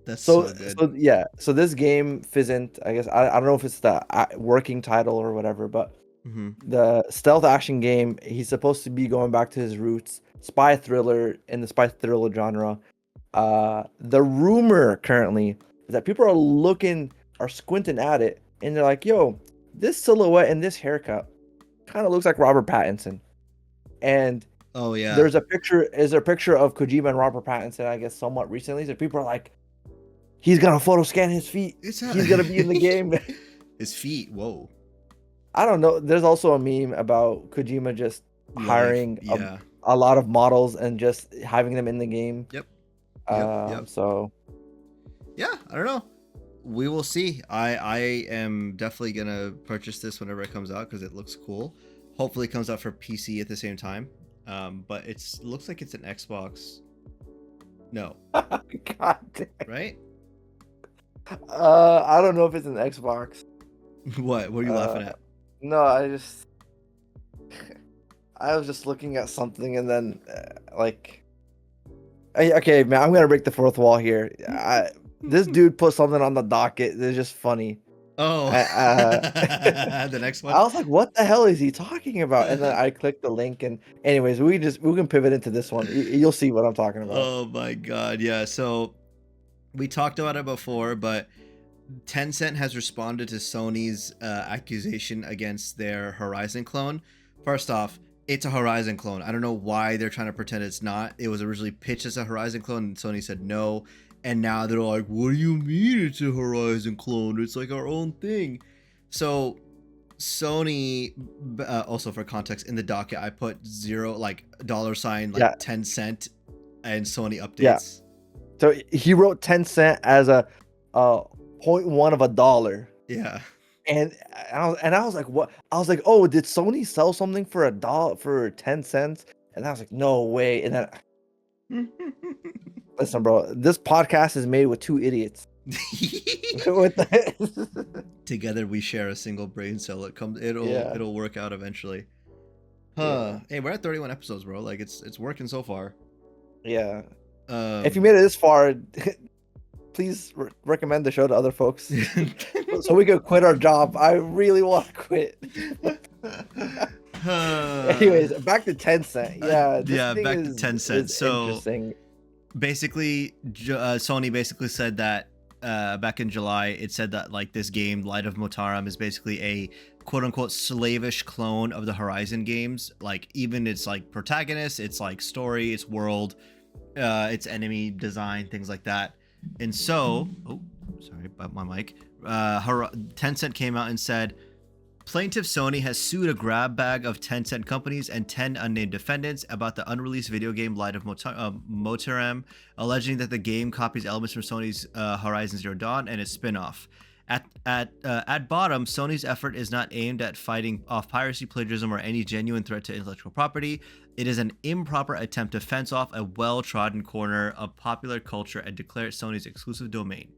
that's so so good. so yeah. So this game, Physint, I guess I don't know if it's the working title or whatever, but Hmm. the stealth action game, he's supposed to be going back to his roots, spy thriller in the spy thriller genre. The rumor currently is that people are squinting at it, and they're like, "Yo, this silhouette and this haircut kind of looks like Robert Pattinson." And Oh yeah. there's a picture of Kojima and Robert Pattinson, I guess, somewhat recently. So people are like, "He's gonna photo scan his feet. It's He's gonna be in the game." his feet. Whoa. I don't know. There's also a meme about Kojima just Life. hiring Yeah. a lot of models and just having them in the game. Yep. Yep. So Yeah. I don't know. We will see. I am definitely gonna purchase this whenever it comes out because it looks cool. Hopefully, it comes out for PC at the same time. But looks like it's an Xbox. No. God damn. Right? I don't know if it's an Xbox. What? What are you laughing at? No, I was just looking at something and then okay, man, I'm gonna break the fourth wall here. This dude put something on the docket. It's just funny. Oh, I, the next I one. was like, what the hell is he talking about? And then I clicked the link, and anyways, we can pivot into this one. You'll see what I'm talking about. Oh my god, yeah. So we talked about it before, but Tencent has responded to Sony's accusation against their Horizon clone. First off, it's a Horizon clone. I don't know why they're trying to pretend it's not. It was originally pitched as a Horizon clone, and Sony said no. And now they're like, what do you mean it's a Horizon clone? It's like our own thing. So Sony, also for context, in the docket, I put $0, like $, like Yeah. 10 cent, and Sony updates. Yeah. So he wrote 10 cent as a 0.1 of a dollar. Yeah. And I was like, what? I was like, oh, did Sony sell something for $1 for 10 cents? And I was like, no way. And then listen, bro, this podcast is made with two idiots. Together we share a single brain cell. It'll work out eventually. Huh. Yeah. Hey, we're at 31 episodes, bro. Like it's working so far. Yeah. If you made it this far, please recommend the show to other folks so we could quit our job. I really want to quit. Anyways, back to Tencent. Yeah. Back to Tencent. So interesting. Basically, Sony basically said that back in July, it said that like this game, Light of Motaram, is basically a quote unquote slavish clone of the Horizon games. Like even its like protagonist, its like story, its world, its enemy design, things like that. And so, sorry about my mic. Tencent came out and said, plaintiff Sony has sued a grab bag of Tencent companies and 10 unnamed defendants about the unreleased video game Light of Motaram, alleging that the game copies elements from Sony's Horizon Zero Dawn and its spin-off. At bottom, Sony's effort is not aimed at fighting off piracy, plagiarism, or any genuine threat to intellectual property. It is an improper attempt to fence off a well-trodden corner of popular culture and declare it Sony's exclusive domain.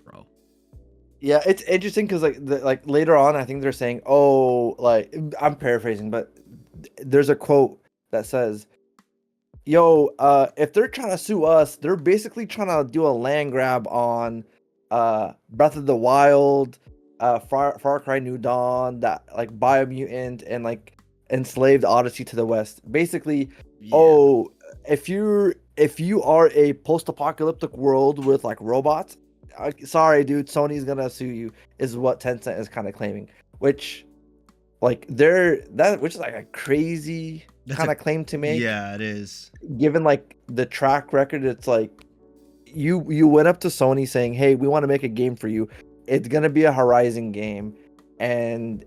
Bro. Yeah, it's interesting because like later on, I think they're saying, oh, like I'm paraphrasing, but there's a quote that says, "Yo, if they're trying to sue us, they're basically trying to do a land grab on Breath of the Wild, Far Cry New Dawn, that like Biomutant and like Enslaved Odyssey to the West. Basically, yeah. Oh, if you are a post-apocalyptic world with like robots, sorry, dude, Sony's gonna sue you," is what Tencent is kind of claiming. Which, like, which is like a crazy kind of claim to make. Yeah, it is. Given like the track record, it's like you went up to Sony saying, "Hey, we want to make a game for you. It's gonna be a Horizon game." And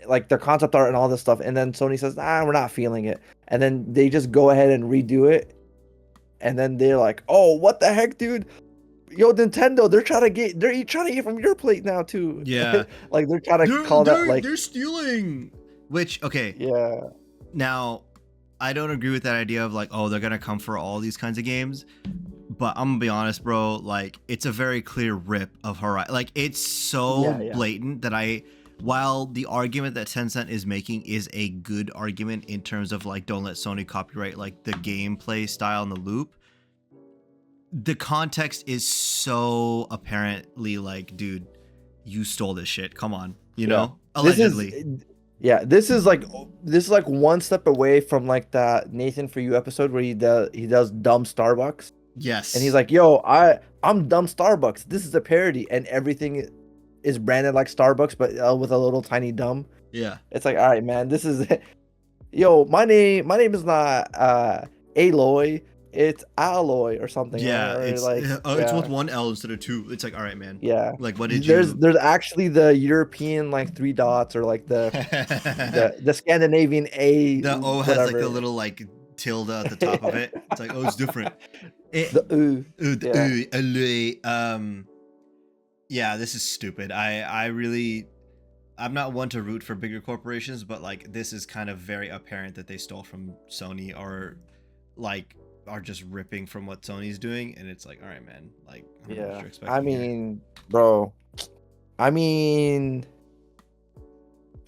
like their concept art and all this stuff, and then Sony says, we're not feeling it, and then they just go ahead and redo it, and then they're like, oh, what the heck, dude, yo, Nintendo, they're trying to eat from your plate now too. Yeah. Like they're trying to call that like they're stealing. Which, okay, yeah. now I don't agree with that idea of like, oh, they're gonna come for all these kinds of games. But I'm gonna be honest, bro. Like, it's a very clear rip of Horizon. Like, it's so Yeah. blatant that while the argument that Tencent is making is a good argument in terms of like, don't let Sony copyright like the gameplay style and the loop. The context is so apparently like, dude, you stole this shit. Come on, you know, allegedly. This is like one step away from like that Nathan For You episode where he does dumb Starbucks. Yes. And he's like, yo, I'm dumb Starbucks. This is a parody, and everything is branded like Starbucks, but with a little tiny dumb. Yeah. It's like, all right, man, this is yo, my name is not Aloy, it's Alloy or something. Yeah, right? Or it's like it's with one L instead of two. It's like, all right, man. yeah. Like, what did There's actually the European like 3 dots, or like the Scandinavian A. The O has like the little like tilde at the top of it. It's like, oh, it's different. The Yeah, this is stupid. I'm not one to root for bigger corporations, but like this is kind of very apparent that they stole from Sony, or like are just ripping from what Sony's doing, and it's like, all right, man. Like, I don't know what you're expecting I mean, bro. I mean,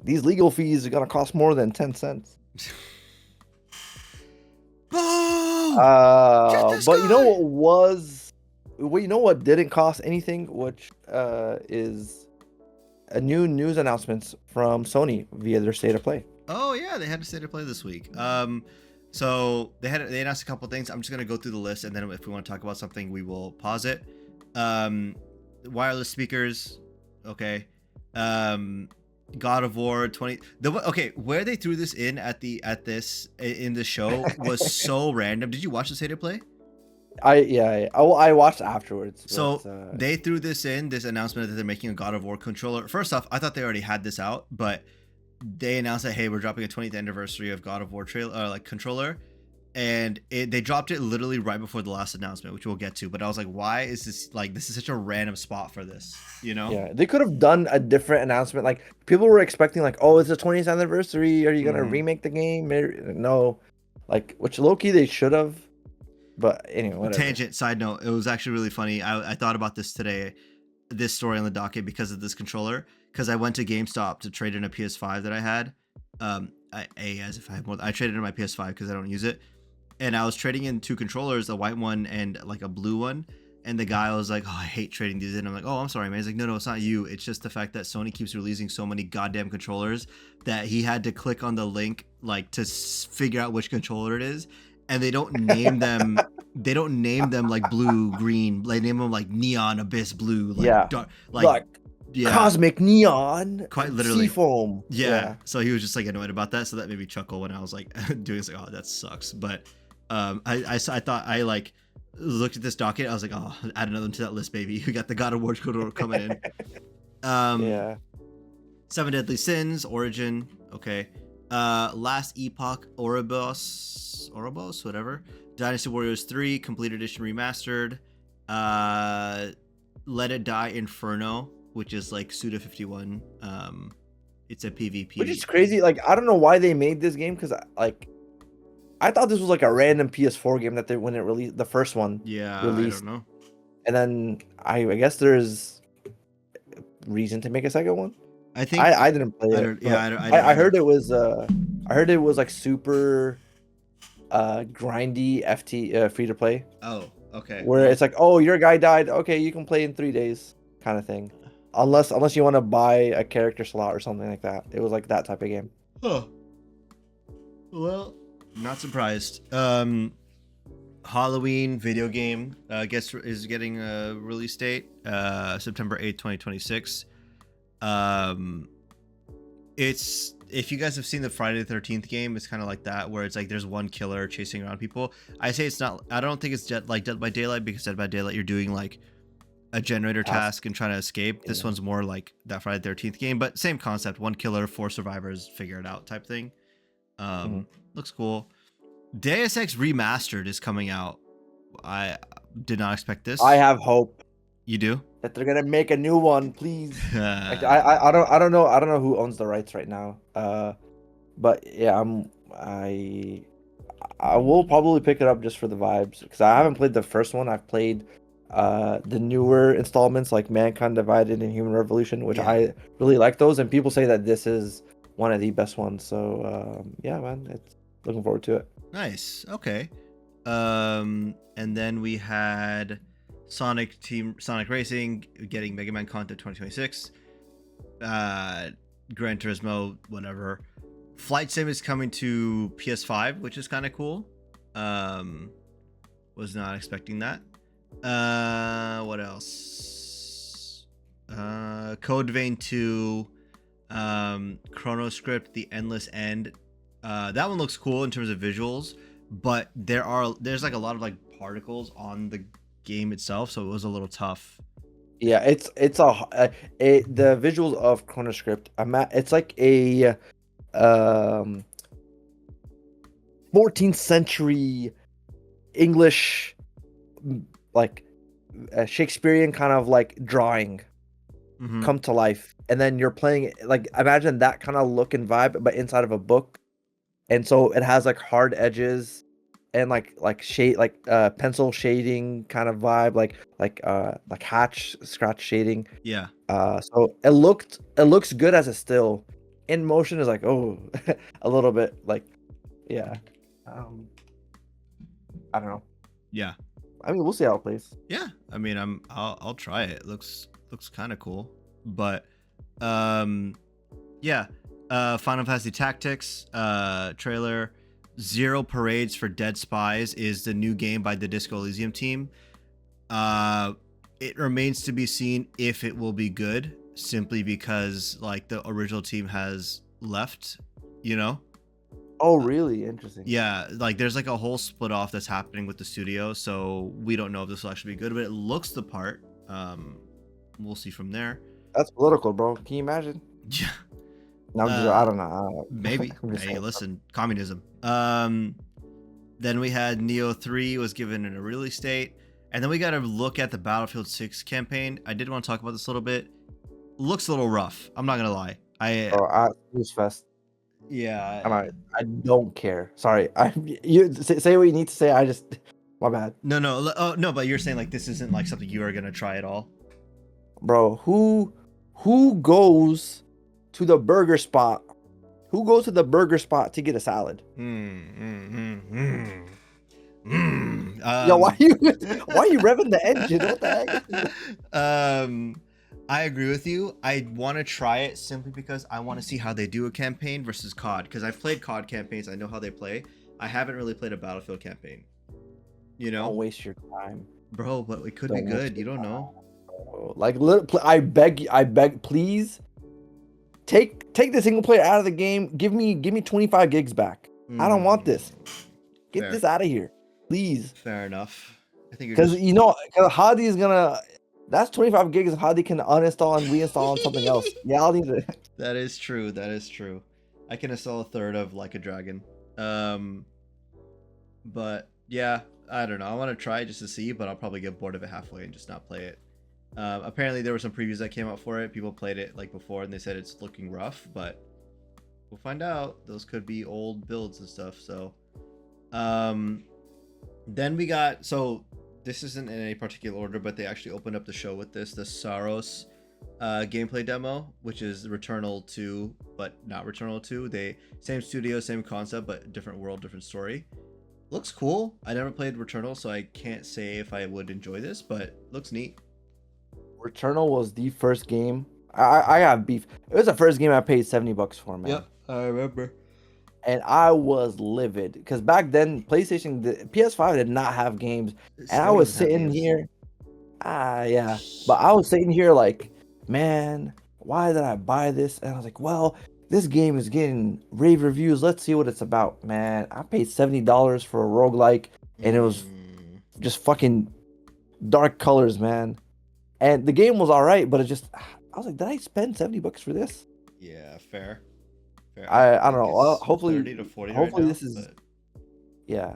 these legal fees are gonna cost more than 10 cents. But you know what didn't cost anything, which is a new news announcements from Sony via their state of play. Oh yeah, they had a state of play this week. So they announced a couple things. I'm just gonna go through the list, and then if we want to talk about something, we will pause it. Wireless speakers, okay. God of War 20. Okay, where they threw this in in the show was so random. Did you watch the state of play? I watched afterwards. So they threw this announcement that they're making a God of War controller. First off, I thought they already had this out, but they announced that, hey, we're dropping a 20th anniversary of God of War controller, and they dropped it literally right before the last announcement, which we'll get to. But I was like, why is this this is such a random spot for this, you know? Yeah, they could have done a different announcement. Like, people were expecting like, oh, it's the 20th anniversary, are you gonna remake the game? No, like, which low-key they should have. But anyway, whatever. Tangent, side note, it was actually really funny. I thought about this today, this story on the docket, because of this controller, because I went to GameStop to trade in a PS5 that I had. I traded in my PS5 because I don't use it. And I was trading in 2 controllers, a white one and like a blue one. And the guy was like, oh, I hate trading these in. I'm like, oh, I'm sorry, man. He's like, no, it's not you. It's just the fact that Sony keeps releasing so many goddamn controllers that he had to click on the link like to figure out which controller it is. And they don't name them. They don't name them like blue, green. They name them like neon, abyss, blue. Like, dark, like cosmic neon. Quite literally. Seafoam. Yeah. So he was just like annoyed about that. So that made me chuckle when I was like doing this. Like, oh, that sucks. But I thought I like looked at this docket. I was like, oh, add another to that list, baby. You got the God of War controller coming in. Yeah. 7 Deadly Sins, Origin. Okay. Last Epoch, Ouroboros, whatever. Dynasty Warriors 3, Complete Edition Remastered. Let It Die Inferno, which is like Suda 51. It's a PvP. Which is crazy. Like, I don't know why they made this game, because I thought this was like a random PS4 game that when it released, the first one. Yeah, released. I don't know. And then I guess there's reason to make a second one. I think I didn't play it. I heard it was like super grindy free to play. Oh, okay. Where it's like, oh, your guy died. Okay, you can play in 3 days, kind of thing. Unless you want to buy a character slot or something like that. It was like that type of game. Huh. Well, not surprised. Halloween video game is getting a release date, September 8th, 2026. It's, if you guys have seen the Friday the 13th game, it's kind of like that, where it's like there's one killer chasing around people. I say it's not, I don't think it's like Dead by Daylight, because Dead by Daylight you're doing like a generator task and trying to escape. This one's more like that Friday the 13th game, but same concept, one killer, 4 survivors, figure it out type thing. Looks cool. Deus Ex Remastered is coming out. I did not expect this. I have hope. You do? that they're gonna make a new one, please. Like, I don't know who owns the rights right now. But yeah, I will probably pick it up just for the vibes because I haven't played the first one. I've played the newer installments like Mankind Divided and Human Revolution, which Yeah. I really like those, and people say that this is one of the best ones. So yeah, man, it's looking forward to it. Nice. Okay. And then we had Sonic Racing getting Mega Man content 2026. Gran Turismo, whatever. Flight Sim is coming to PS5, which is kind of cool. Was not expecting that. What else? Code Vein 2, Chronoscript, The Endless End. That one looks cool in terms of visuals, but there's like a lot of like particles on the game itself, so it was a little tough. Yeah, the visuals of Chronoscript. It's like a um 14th century English, like a Shakespearean kind of like drawing Mhm. come to life, and then you're playing it, like imagine that kind of look and vibe, but inside of a book, and so it has like hard edges and like shade, like pencil shading kind of vibe, like hatch scratch shading. Yeah. So it looks good as a still. In motion is like, oh, a little bit like, yeah. Um, I don't know. Yeah. I mean, we'll see how it plays. Yeah. I mean, I'll try it. Looks kind of cool. But yeah. Final Fantasy Tactics trailer. Zero Parades for Dead Spies is the new game by the Disco Elysium team. It remains to be seen if it will be good, simply because like the original team has left, you know? Oh, really? Interesting. Yeah, like there's like a whole split off that's happening with the studio, so we don't know if this will actually be good, but it looks the part. We'll see from there. That's political, bro. Can you imagine? Yeah. No, I don't know. Maybe. I'm just Hey, saying. listen, communism. Then we had Neo 3 was given in a release date. And then we got to look at the Battlefield 6 campaign. I did want to talk about this a little bit. Looks a little rough. I'm not going to lie. News fest. Yeah. I don't care. Sorry. You say what you need to say. My bad. No. Oh, no, but you're saying like this isn't like something you are going to try at all? Bro, who goes to the burger spot? Who goes to the burger spot to get a salad? Yo, why you revving the engine? What the heck? I agree with you. I want to try it simply because I want to see how they do a campaign versus COD. Because I've played COD campaigns, I know how they play. I haven't really played a Battlefield campaign. You know, Don't waste your time, bro. But it could be good. You don't know. Like, I beg, please. Take the single player out of the game. Give me 25 gigs back. I don't want this. Get Fair. this out of here, please. Fair enough. I think Because cause Hadi is gonna. That's 25 gigs. Hadi can uninstall and reinstall on something else. Yeah, I'll need to. That is true. That is true. I can install a third of Like a Dragon. But yeah, I don't know. I want to try it just to see, but I'll probably get bored of it halfway and just not play it. Apparently there were some previews that came out for it. People played it like before and they said it's looking rough, but we'll find out. Those could be old builds and stuff. So then we got, so this isn't in any particular order, but they actually opened up the show with the Saros gameplay demo, which is Returnal 2, but not Returnal 2. Same studio, same concept, but different world, different story. Looks cool. I never played Returnal, so I can't say if I would enjoy this, but looks neat. Returnal was the first game. I got beef. It was the first game I paid $70 for, man. Yep, I remember. And I was livid because back then the PS5 did not have games, and I was sitting here. Yeah, but I was sitting here like, man, why did I buy this? And I was like, well, this game is getting rave reviews. Let's see what it's about, man. I paid $70 for a roguelike, and it was just fucking dark colors, man. And the game was all right, but I was like, did I spend $70 for this? Yeah, fair. I don't know. Hopefully, 30 to 40 hopefully right now, this is, but... yeah.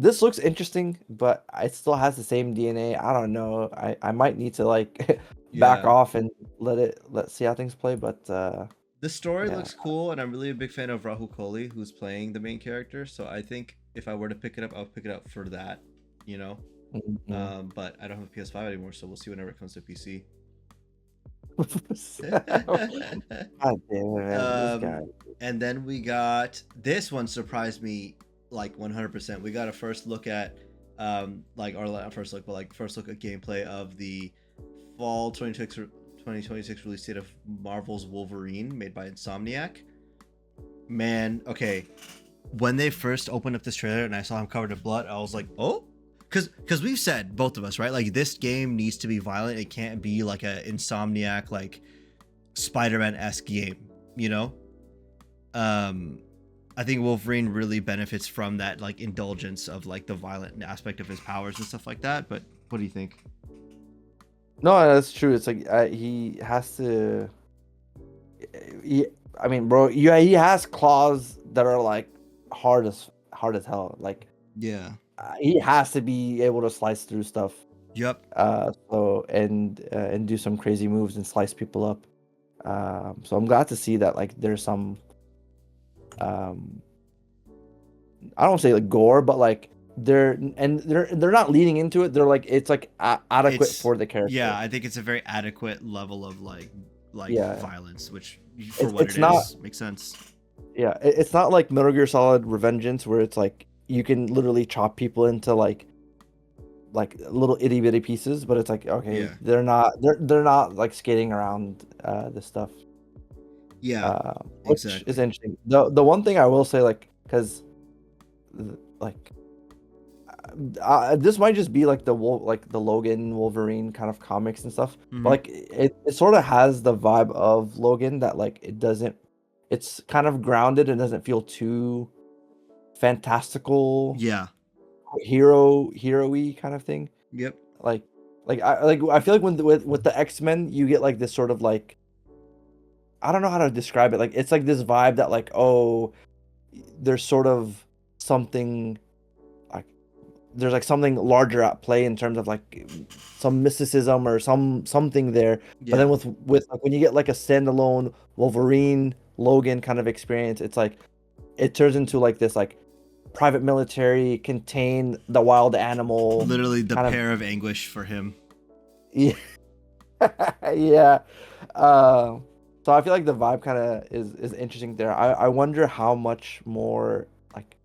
this looks interesting, but it still has the same DNA. I don't know. I might need to like back Yeah. off and let's see how things play. But The story yeah. looks cool, and I'm really a big fan of Rahul Kohli, who's playing the main character. So I think if I were to pick it up, I'll pick it up for that, you know. Mhm. But I don't have a PS5 anymore, so we'll see whenever it comes to PC. God damn it, man! This guy. And then we got this one surprised me like 100%. We got a first look at like our not first look, but like first look at gameplay of the fall 2026 release date of Marvel's Wolverine, made by Insomniac. Man, okay. When they first opened up this trailer and I saw him covered in blood, I was like, oh, because we've said, both of us, right? Like, this game needs to be violent. It can't be like a Insomniac, like Spider-Man-esque game, you know? I think Wolverine really benefits from that like indulgence of like the violent aspect of his powers and stuff like that. But what do you think? No, that's true. It's like he has to. I mean, bro, yeah, he has claws that are like hard as hell. Like Yeah. he has to be able to slice through stuff. Yep. So and do some crazy moves and slice people up. So I'm glad to see that like there's some. I don't say like gore, but like they're not leaning into it. They're like it's like adequate It's for the character. yeah. I think it's a very adequate level of like Yeah. violence, which for what It's it not. is makes sense. Yeah, it's not like Metal Gear Solid Revengeance where it's like you can literally chop people into like little itty bitty pieces, but it's like okay, Yeah. they're not like skating around this stuff. Yeah. Which Exactly. is interesting. The one thing I will say, like, because like this might just be like the Logan Wolverine kind of comics and stuff, Mhm. but like it sort of has the vibe of Logan that like it's kind of grounded and doesn't feel too fantastical Yeah. hero-y kind of thing. Yep. I feel like with the X-Men you get like this sort of like I don't know how to describe it. Like it's like this vibe that like oh there's sort of something like there's like something larger at play in terms of like some mysticism or something there. But Yeah. then with like when you get like a standalone Wolverine Logan kind of experience, it's like it turns into like this like private military contain the wild animal Literally the kind of pair of anguish for him. yeah yeah. So I feel like the vibe kind of is interesting there. I wonder how much more like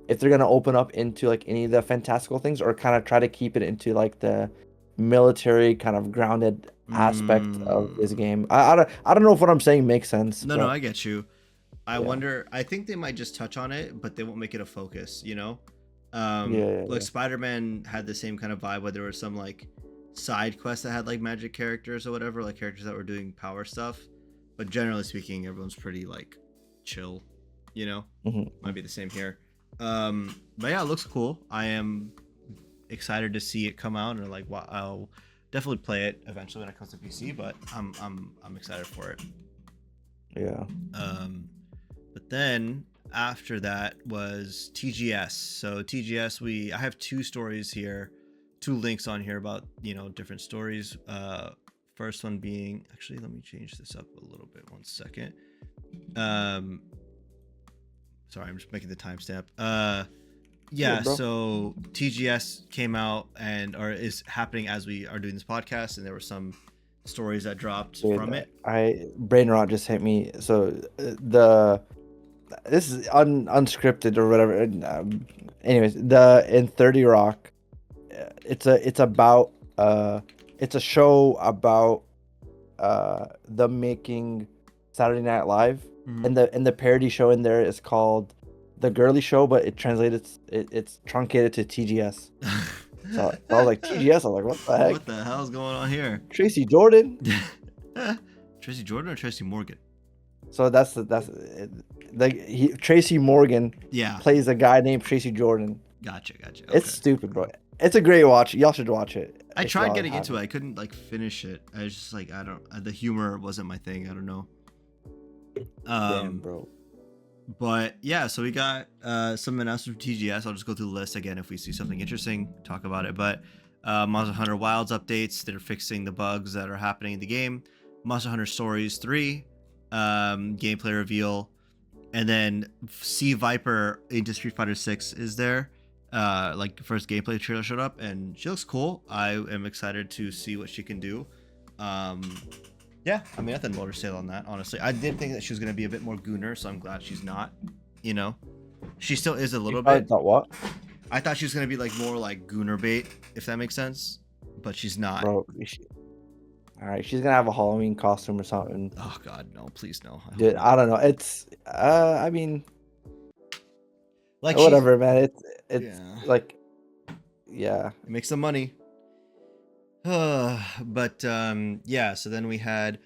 if they're gonna open up into like any of the fantastical things or kind of try to keep it into like the military kind of grounded aspect of this game. I don't know if what I'm saying makes sense, No, no, but I get you. I yeah. wonder. I think they might just touch on it, but they won't make it a focus. You know, Yeah. Spider-Man had the same kind of vibe where there were some like side quests that had like magic characters or whatever, like characters that were doing power stuff. But generally speaking, everyone's pretty like chill. You know, might be the same here. But yeah, it looks cool. I am excited to see it come out, and like, wow, I'll definitely play it eventually when it comes to PC. But I'm excited for it. Yeah. But then after that was TGS. So TGS, I have two stories here, two links on here about different stories. First one being actually, let me change this up a little bit. 1 second. Sorry, I'm just making the timestamp. Yeah, bro. so TGS came out or is happening as we are doing this podcast, and there were some stories that dropped from it. Brain rot just hit me. So this is unscripted or whatever. Anyways, in 30 Rock, it's a show about them making Saturday Night Live, and the parody show in there is called The Girly Show, but it's truncated to TGS. So I was like TGS. I was like, what the heck? What the hell's going on here? Tracy Jordan. Tracy Jordan or Tracy Morgan? So that's Tracy Morgan. Yeah. Plays a guy named Tracy Jordan. Gotcha. Okay. It's stupid, bro. It's a great watch. Y'all should watch it. I tried getting into it. I couldn't like finish it. I was just like, the humor wasn't my thing. I don't know. Damn, bro. But yeah, so we got some announcements from TGS. I'll just go through the list again. If we see something interesting, talk about it. But Monster Hunter Wilds updates, they're fixing the bugs that are happening in the game. Monster Hunter Stories 3 gameplay reveal, and then Sea Viper into Street Fighter 6 is there. Like first gameplay trailer showed up, and she looks cool. I am excited to see what she can do. Yeah, I mean, nothing more to say on that, honestly. I did think that she was going to be a bit more gooner, so I'm glad she's not. You know, she still is a little I bit. thought what, I thought she was going to be like more like gooner bait, if that makes sense, but she's not. bro? All right, she's gonna have a Halloween costume or something. Oh God, no! Please no. I hope Dude, not. I don't know. It's I mean, Like she's whatever, man. It's yeah, like, yeah. it makes some money. But yeah. So then we had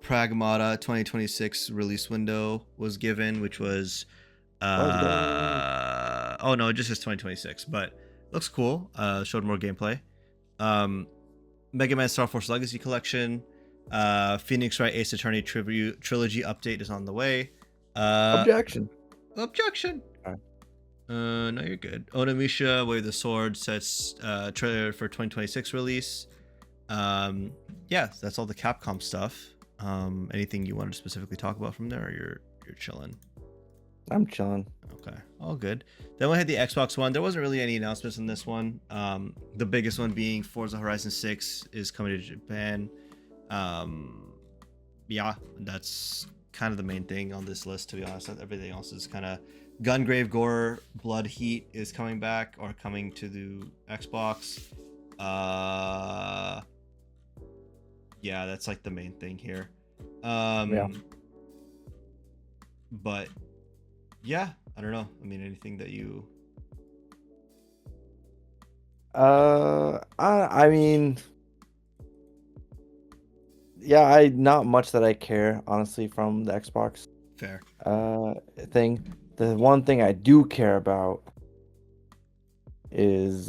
Pragmata 2026 release window was given, which was Let's go. oh no, it just says 2026, but looks cool. Showed more gameplay. Mega Man Star Force Legacy Collection, Phoenix Wright Ace Attorney trilogy update is on the way. Objection. Objection. Alright. No, you're good. Onimusha Way of the Sword sets trailer for 2026 release. Yeah, that's all the Capcom stuff. Anything you wanted to specifically talk about from there, or you're chilling? I'm chilling. Okay, all good. Then we had the Xbox One. There wasn't really any announcements in this one. The biggest one being Forza Horizon 6 is coming to Japan. Yeah, that's kind of the main thing on this list, to be honest. Everything else is kind of Gungrave Gore, Blood Heat is coming back or coming to the Xbox. Yeah, that's like the main thing here. Yeah. But yeah, I don't know. I mean, anything that you I mean, yeah, not much that I care, honestly, from the Xbox fair. thing. The one thing I do care about is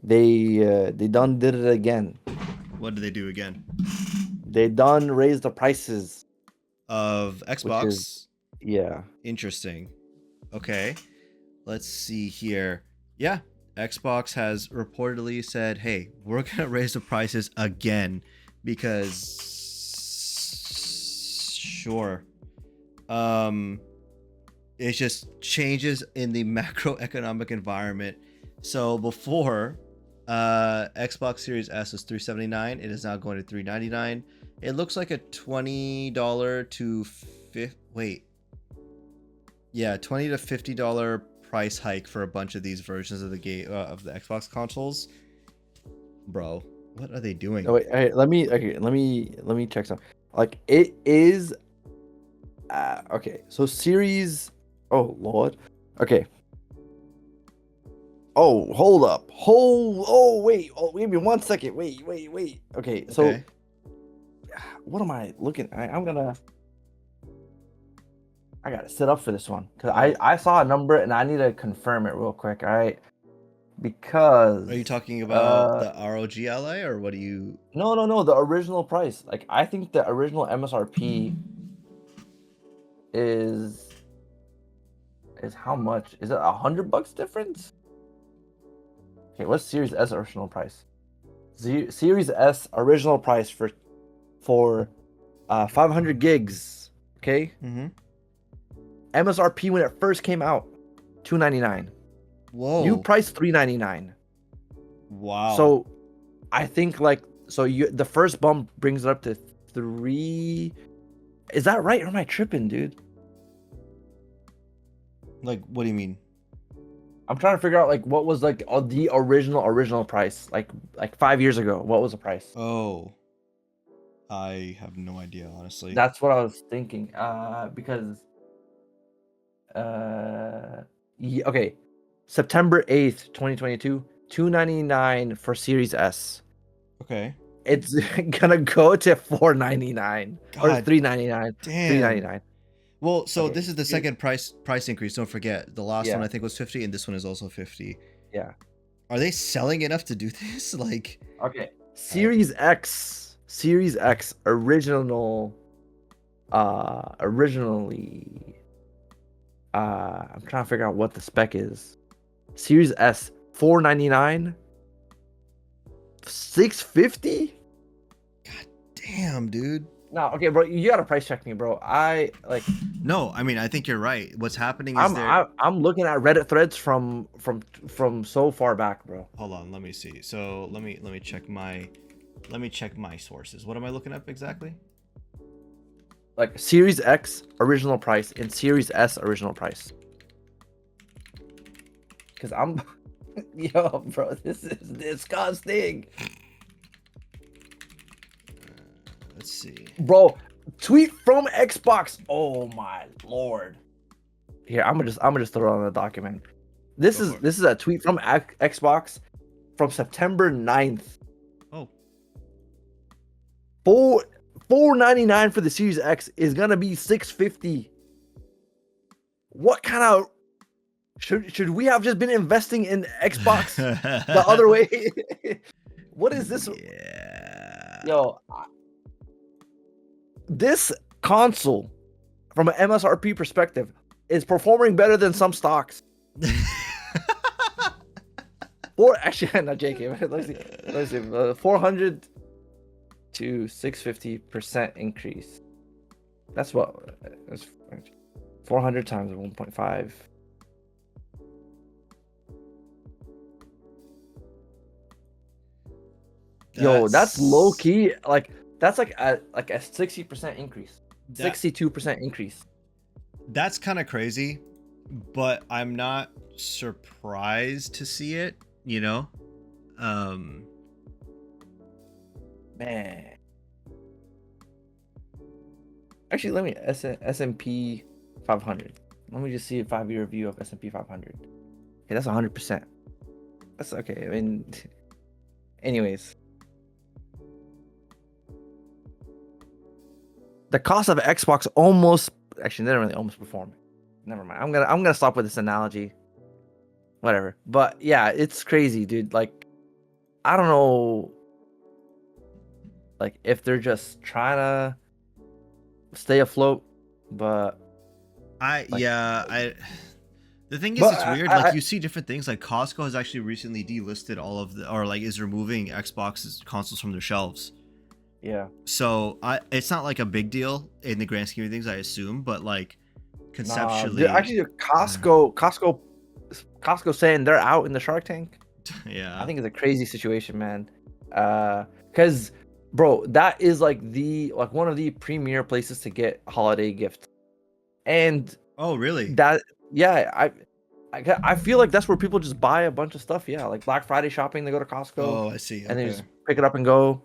they done did it again. What did they do again? They done raised the prices Of Xbox? is, yeah. Interesting. Okay. Let's see here. Yeah, Xbox has reportedly said, "Hey, we're going to raise the prices again because sure. It just changes in the macroeconomic environment. So before Xbox Series S was $379, it is now going to $399. It looks like a $20 to $20 to $50 price hike for a bunch of these versions of the game of the Xbox consoles. Bro, what are they doing? Oh, wait, hey, let me check some. Like, it is okay. So Series, oh Lord. Okay. Oh, hold up. Wait. Oh, wait me 1 second. Wait. Okay, so Okay. what am I looking at? I gotta sit up for this one because I saw a number and I need to confirm it real quick. All right, because Are you talking about the ROG Ally or what do you? no, the original price. Like, I think the original MSRP is how much? Is it $100 difference? Okay, what's Series S original price? Series S original price for 500 gigs. Okay, Mm-hmm. MSRP when it first came out, $299. Whoa. New price $399. Wow. So I think the first bump brings it up to 3. Is that right, or am I tripping, dude? Like, what do you mean? I'm trying to figure out what was the original price like 5 years ago. What was the price? Oh, I have no idea, honestly. That's what I was thinking. Because okay, September 8th, 2022, $299 for Series S. Okay. It's gonna go to $499 or God $399. damn. $399. Well, so Okay. this is the second price increase. Don't forget, the last Yeah. one I think was 50, and this one is also 50. Yeah. Are they selling enough to do this? Like, Okay. Series X original Originally, I'm trying to figure out what the spec is. Series S, $499, $650. Damn, dude. No, okay, bro, you gotta price check me, bro. I like. No, I mean, I think you're right. What's happening is I'm looking at Reddit threads from so far back, bro. Hold on, let me see. So let me check my sources. What am I looking up exactly? Like Series X original price and Series S original price. Cause I'm, yo, bro, this is disgusting. Let's see. Bro, tweet from Xbox. Oh my lord. Here, I'm gonna just throw it on the document. This is a tweet from Xbox from September 9th. Oh. $499 for the Series X is gonna be $650. What kind of should we have just been investing in Xbox the other way? What is this? Yeah. Yo, this console, from an MSRP perspective, is performing better than some stocks. Or actually, not JK. Let's see. 400 to 650% increase. That's what. That's 400 times 1.5. Yo, that's low key. Like that's like a 60% increase. 62% increase. That's kind of crazy, but I'm not surprised to see it, you know? Man. Actually, let me S&P 500. Let me just see a 5-year view of S&P 500. Okay, that's 100%. That's okay. I mean, anyways. The cost of Xbox almost actually didn't really almost perform. Never mind. I'm gonna stop with this analogy. Whatever. But yeah, it's crazy, dude. Like, I don't know, like if they're just trying to stay afloat, but the thing is, it's weird. Like you see different things. Like Costco has actually recently delisted all of the, or like is removing Xbox's consoles from their shelves. Yeah. So it's not like a big deal in the grand scheme of things, I assume, but like conceptually, actually, Costco saying they're out in the Shark Tank. Yeah, I think it's a crazy situation, man. Because bro, that is like one of the premier places to get holiday gifts. And oh really? That yeah, I feel like that's where people just buy a bunch of stuff. Yeah, like Black Friday shopping, they go to Costco. Oh, I see. And they just pick it up and go.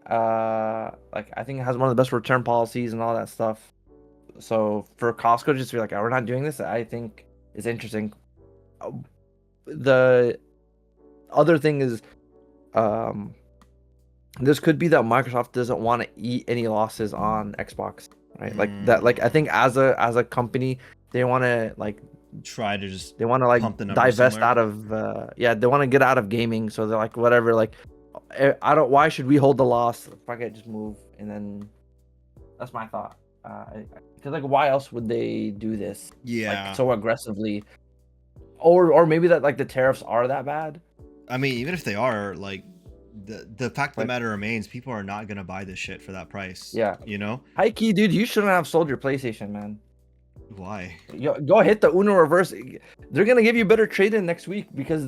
Like I think it has one of the best return policies and all that stuff. So for Costco just to be like, oh, we're not doing this, I think is interesting. The other thing is, this could be that Microsoft doesn't want to eat any losses on Xbox, right? Like that. Like I think as a company, they want to like try to just divest out of they want to get out of gaming. So they're like, whatever, like why should we hold the loss? Fuck it, just move. And then that's my thought. Because like why else would they do this? Yeah, like, so aggressively. Or maybe that like the tariffs are that bad. I mean, even if they are, like the fact of the matter remains, people are not gonna buy this shit for that price. Yeah, you know. High key, dude, you shouldn't have sold your PlayStation, man. Why? Go hit the Uno reverse. They're gonna give you better trade-in next week because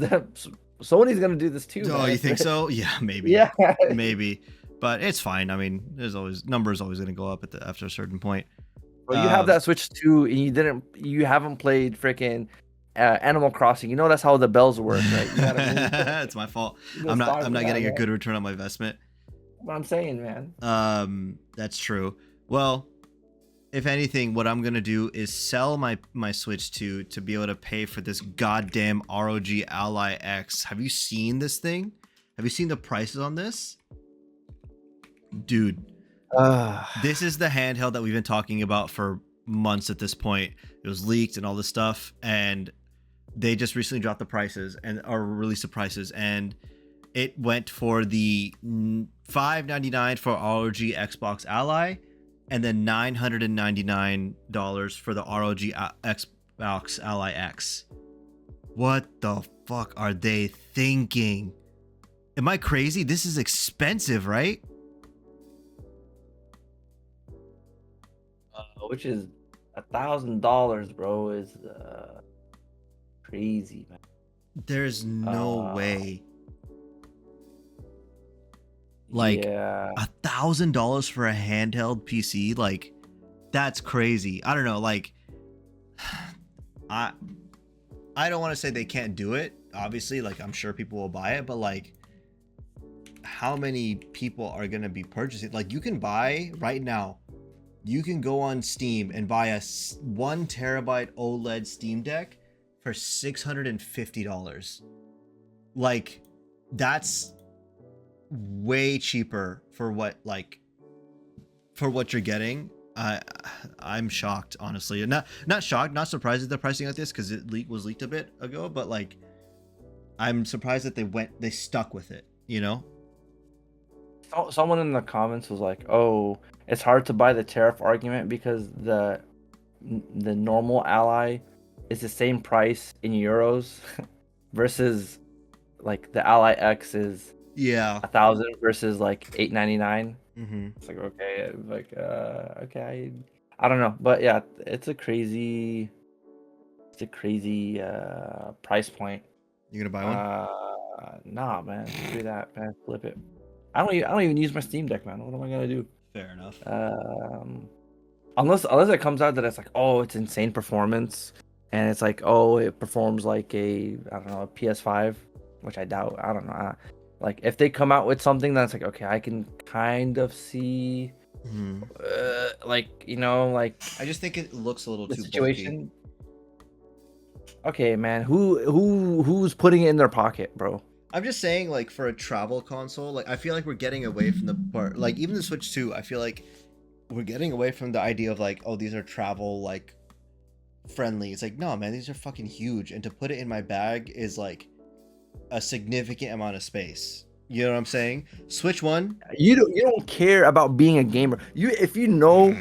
Sony's gonna do this too. Oh, man. You think so? Yeah, maybe. Yeah, maybe. But it's fine. I mean, there's always numbers always gonna go up after a certain point. Well, you have that Switch 2, and you haven't played freaking Animal Crossing. You know that's how the bells work, right? You gotta it's my fault. I'm not getting a good return on my investment. What I'm saying, man. That's true. Well, if anything, what I'm gonna do is sell my Switch 2 to be able to pay for this goddamn ROG Ally X. Have you seen this thing? Have you seen the prices on this? Dude, this is the handheld that we've been talking about for months at this point. It was leaked and all this stuff, and they just recently dropped the prices or released the prices, and it went for the $599 for ROG Xbox Ally and then $999 for the ROG Xbox Ally X. What the fuck are they thinking? Am I crazy? This is expensive, right? Which is $1,000, bro. Is crazy, man. There's no way. Like yeah. $1,000 for a handheld PC, like that's crazy. I don't know, like I don't want to say they can't do it. Obviously, like I'm sure people will buy it, but like how many people are going to be purchasing? Like you can buy right now. You can go on Steam and buy a 1 terabyte OLED Steam Deck for $650. Like that's way cheaper for what you're getting. I'm shocked, honestly. Not shocked, not surprised at the pricing like this because it was leaked a bit ago, but like I'm surprised that they stuck with it, you know? Someone in the comments was like, "Oh, it's hard to buy the tariff argument because the normal Ally is the same price in euros versus like the Ally X is 1,000 versus like 899." Mm-hmm. It's like okay, I don't know, but yeah, it's a crazy price point. You gonna buy one? Nah, man, do that, man, flip it. I don't even use my Steam Deck, man. What am I gonna do? Fair enough. Unless it comes out that it's like, oh, it's insane performance, and it's like, oh, it performs like a PS5, which I doubt. I don't know. Like if they come out with something that's like, okay, I can kind of see, like like I just think it looks a little too situation. Bulky. Okay, man, who's putting it in their pocket, bro? I'm just saying, like, for a travel console, like, I feel like we're getting away from the part, like, even the Switch 2, I feel like we're getting away from the idea of, like, oh, these are travel, like, friendly. It's like, no, man, these are fucking huge. And to put it in my bag is, like, a significant amount of space. You know what I'm saying? Switch 1. You don't care about being a gamer. If you know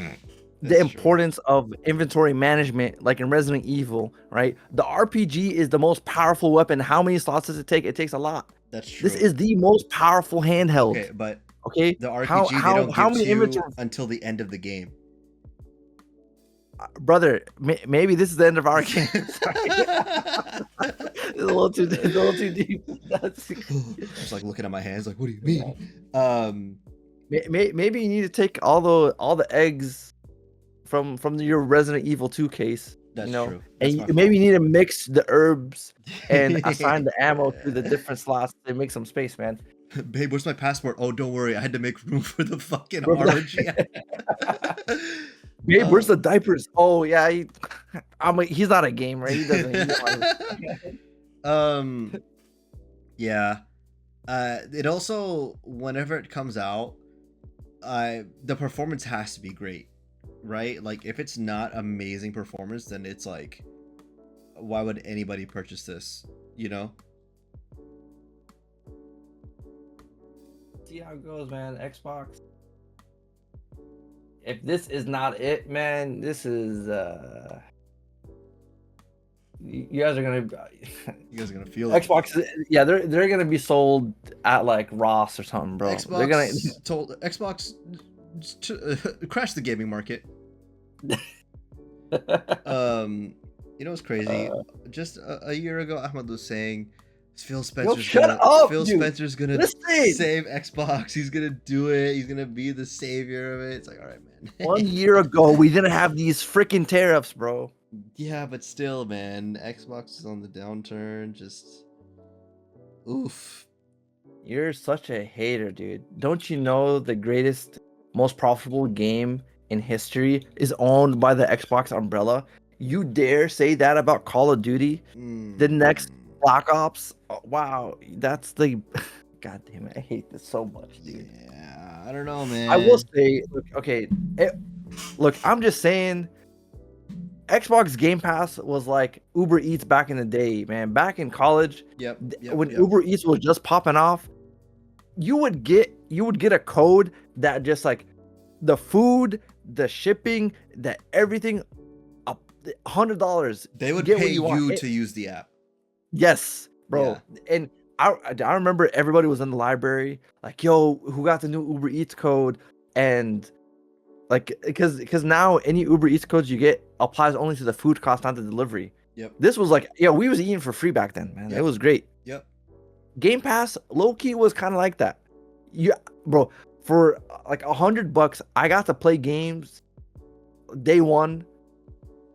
the importance of inventory management, like in Resident Evil, right? The RPG is the most powerful weapon. How many slots does it take? It takes a lot. That's true. This is the most powerful handheld. Okay, but okay, the RPG they don't give to you until the end of the game. Brother, maybe this is the end of our game. It's a little too deep. Just like looking at my hands, like, what do you mean? Maybe you need to take all the eggs from your Resident Evil 2 case. That's true. And maybe you need to mix the herbs and assign the ammo to the different slots to make some space, man. Babe, where's my passport? Oh, don't worry, I had to make room for the fucking ROG. Babe, where's the diapers? Oh yeah, he's not a gamer. He doesn't. Yeah. It also, whenever it comes out, the performance has to be great, right? Like if it's not amazing performance, then it's like, why would anybody purchase this? You know? See how it goes, man. Xbox. If this is not it, man, this is you guys are gonna feel it. Xbox. Yeah, they're gonna be sold at like Ross or something, bro. Xbox crash the gaming market. You know what's crazy? Just a year ago, Ahmed was saying Phil Spencer's gonna save Xbox. He's gonna do it. He's gonna be the savior of it. It's like, all right, man. 1 year ago, we didn't have these freaking tariffs, bro. Yeah, but still, man, Xbox is on the downturn. Just oof. You're such a hater, dude. Don't you know the greatest, most profitable game in history is owned by the Xbox umbrella? You dare say that about Call of Duty? The next Black Ops? Oh, wow, that's the... God damn it, I hate this so much, dude. Yeah, I don't know, man. I will say, look, I'm just saying, Xbox Game Pass was like Uber Eats back in the day, man. Back in college, when Uber Eats was just popping off, you would get a code that just like the food the shipping, the everything, $100. They would get pay what you want. to use the app. Yes, bro. Yeah. And I remember everybody was in the library like, yo, who got the new Uber Eats code? And like, because now any Uber Eats codes you get applies only to the food cost, not the delivery. Yep. This was like, yeah, we was eating for free back then, man. Yep. It was great. Yep. Game Pass, low key was kind of like that. Yeah, bro. For like $100, I got to play games day one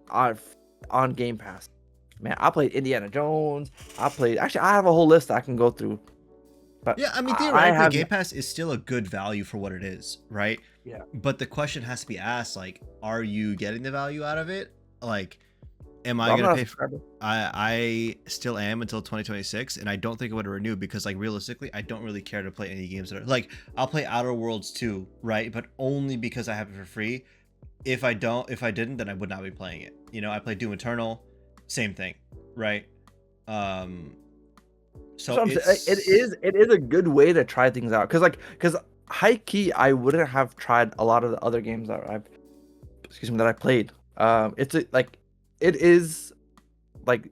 on Game Pass. Man, I played Indiana Jones. Actually, I have a whole list I can go through. But Yeah, I mean, theoretically, Game Pass is still a good value for what it is, right? Yeah. But the question has to be asked, like, are you getting the value out of it? Like, am I I'm gonna not a pay? subscriber. I still am until 2026, and I don't think I would renew because, like, realistically, I don't really care to play any games that are like, I'll play Outer Worlds 2, right? But only because I have it for free. If I didn't, then I would not be playing it. You know, I play Doom Eternal, same thing, right? So it is a good way to try things out, because high key I wouldn't have tried a lot of the other games that I played. It is like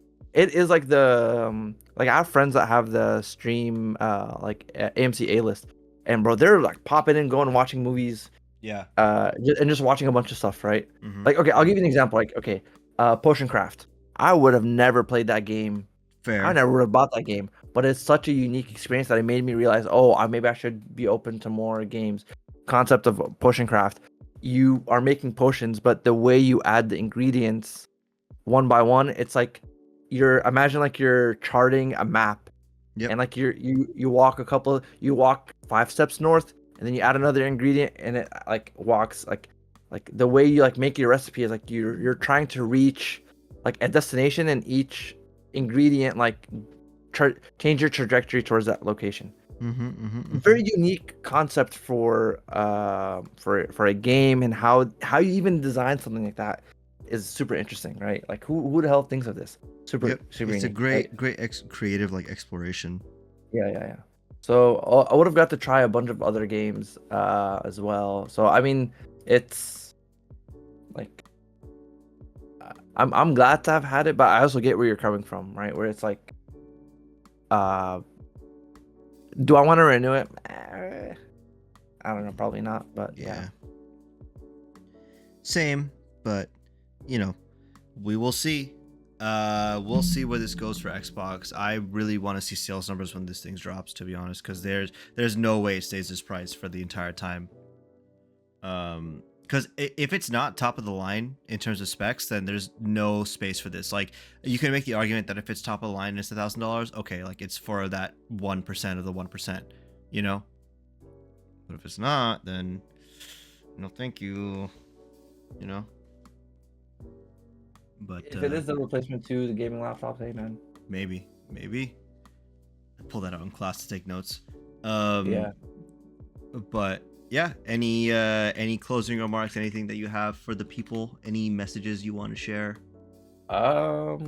the like I have friends that have the stream AMC A list, and bro, they're like popping in, going and watching movies. Yeah. And just watching a bunch of stuff, right? Mhm. Like, okay, I'll give you an example. Like, okay, Potion Craft. I would have never played that game. Fair. I never would have bought that game. But it's such a unique experience that it made me realize, maybe I should be open to more games. Concept of Potion Craft. You are making potions, but the way you add the ingredients one by one, it's like imagine like you're charting a map. Yep. And like you walk 5 steps north, and then you add another ingredient, and it like walks like the way you like make your recipe is like you're trying to reach like a destination, and each ingredient like change your trajectory towards that location. Very unique concept for a game, and how you even design something like that is super interesting, right? Like who the hell thinks of this? Super It's unique, a great right? great creative like exploration. Yeah. So I would have got to try a bunch of other games as well. So I mean, it's like I'm glad to have had it, but I also get where you're coming from, right? Where it's like, do I want to renew it? I don't know, probably not. But yeah. Same, but you know, we will see. We'll see where this goes for Xbox. I really want to see sales numbers when this thing drops, to be honest, because there's no way it stays this price for the entire time. Because if it's not top of the line in terms of specs, then there's no space for this. Like, you can make the argument that if it's top of the line and it's $1,000, okay, like it's for that 1% of the 1%, you know. But if it's not, then no, thank you, you know. But If it is the replacement to the gaming laptops, hey man. Maybe. I pull that out in class to take notes. Yeah. But yeah, any closing remarks, anything that you have for the people, any messages you want to share? Y'all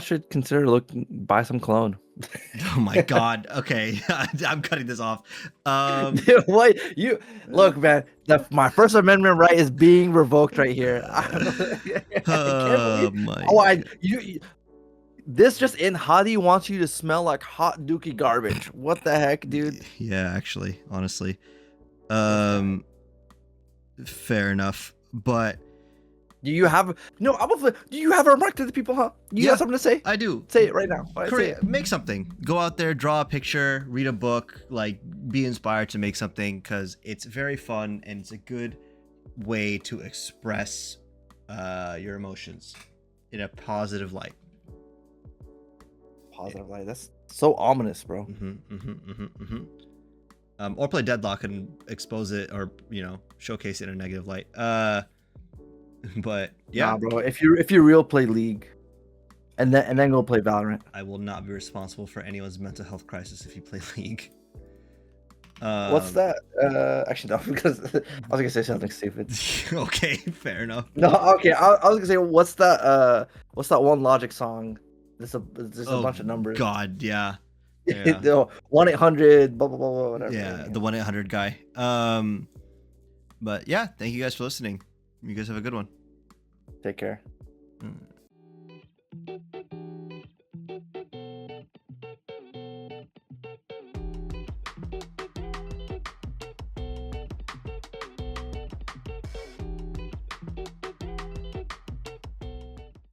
should consider buy some clone. Oh my god. Okay. I'm cutting this off. Dude, what you look, man, my First Amendment right is being revoked right here. This just in, Hadi wants you to smell like hot dookie garbage. What the heck, dude? Yeah, actually, honestly. Fair enough. But do you have a remark to the people, huh? You got something to say? I do. Say it right now. Make something. Go out there, draw a picture, read a book, like be inspired to make something, because it's very fun and it's a good way to express your emotions in a positive light. Positive light. That's so ominous, bro. Or play Deadlock and expose it, or showcase it in a negative light. But yeah, nah, bro. If you're real, play League, and then go play Valorant. I will not be responsible for anyone's mental health crisis if you play League. What's that? Actually, no, because I was gonna say something stupid. Okay, fair enough. No, okay. I was gonna say, what's that one Logic song? There's a bunch of numbers. God, yeah. Yeah. The 1-800 blah blah blah blah, whatever. Yeah, the 1-800 guy. But yeah, thank you guys for listening. You guys have a good one. Take care. Mm.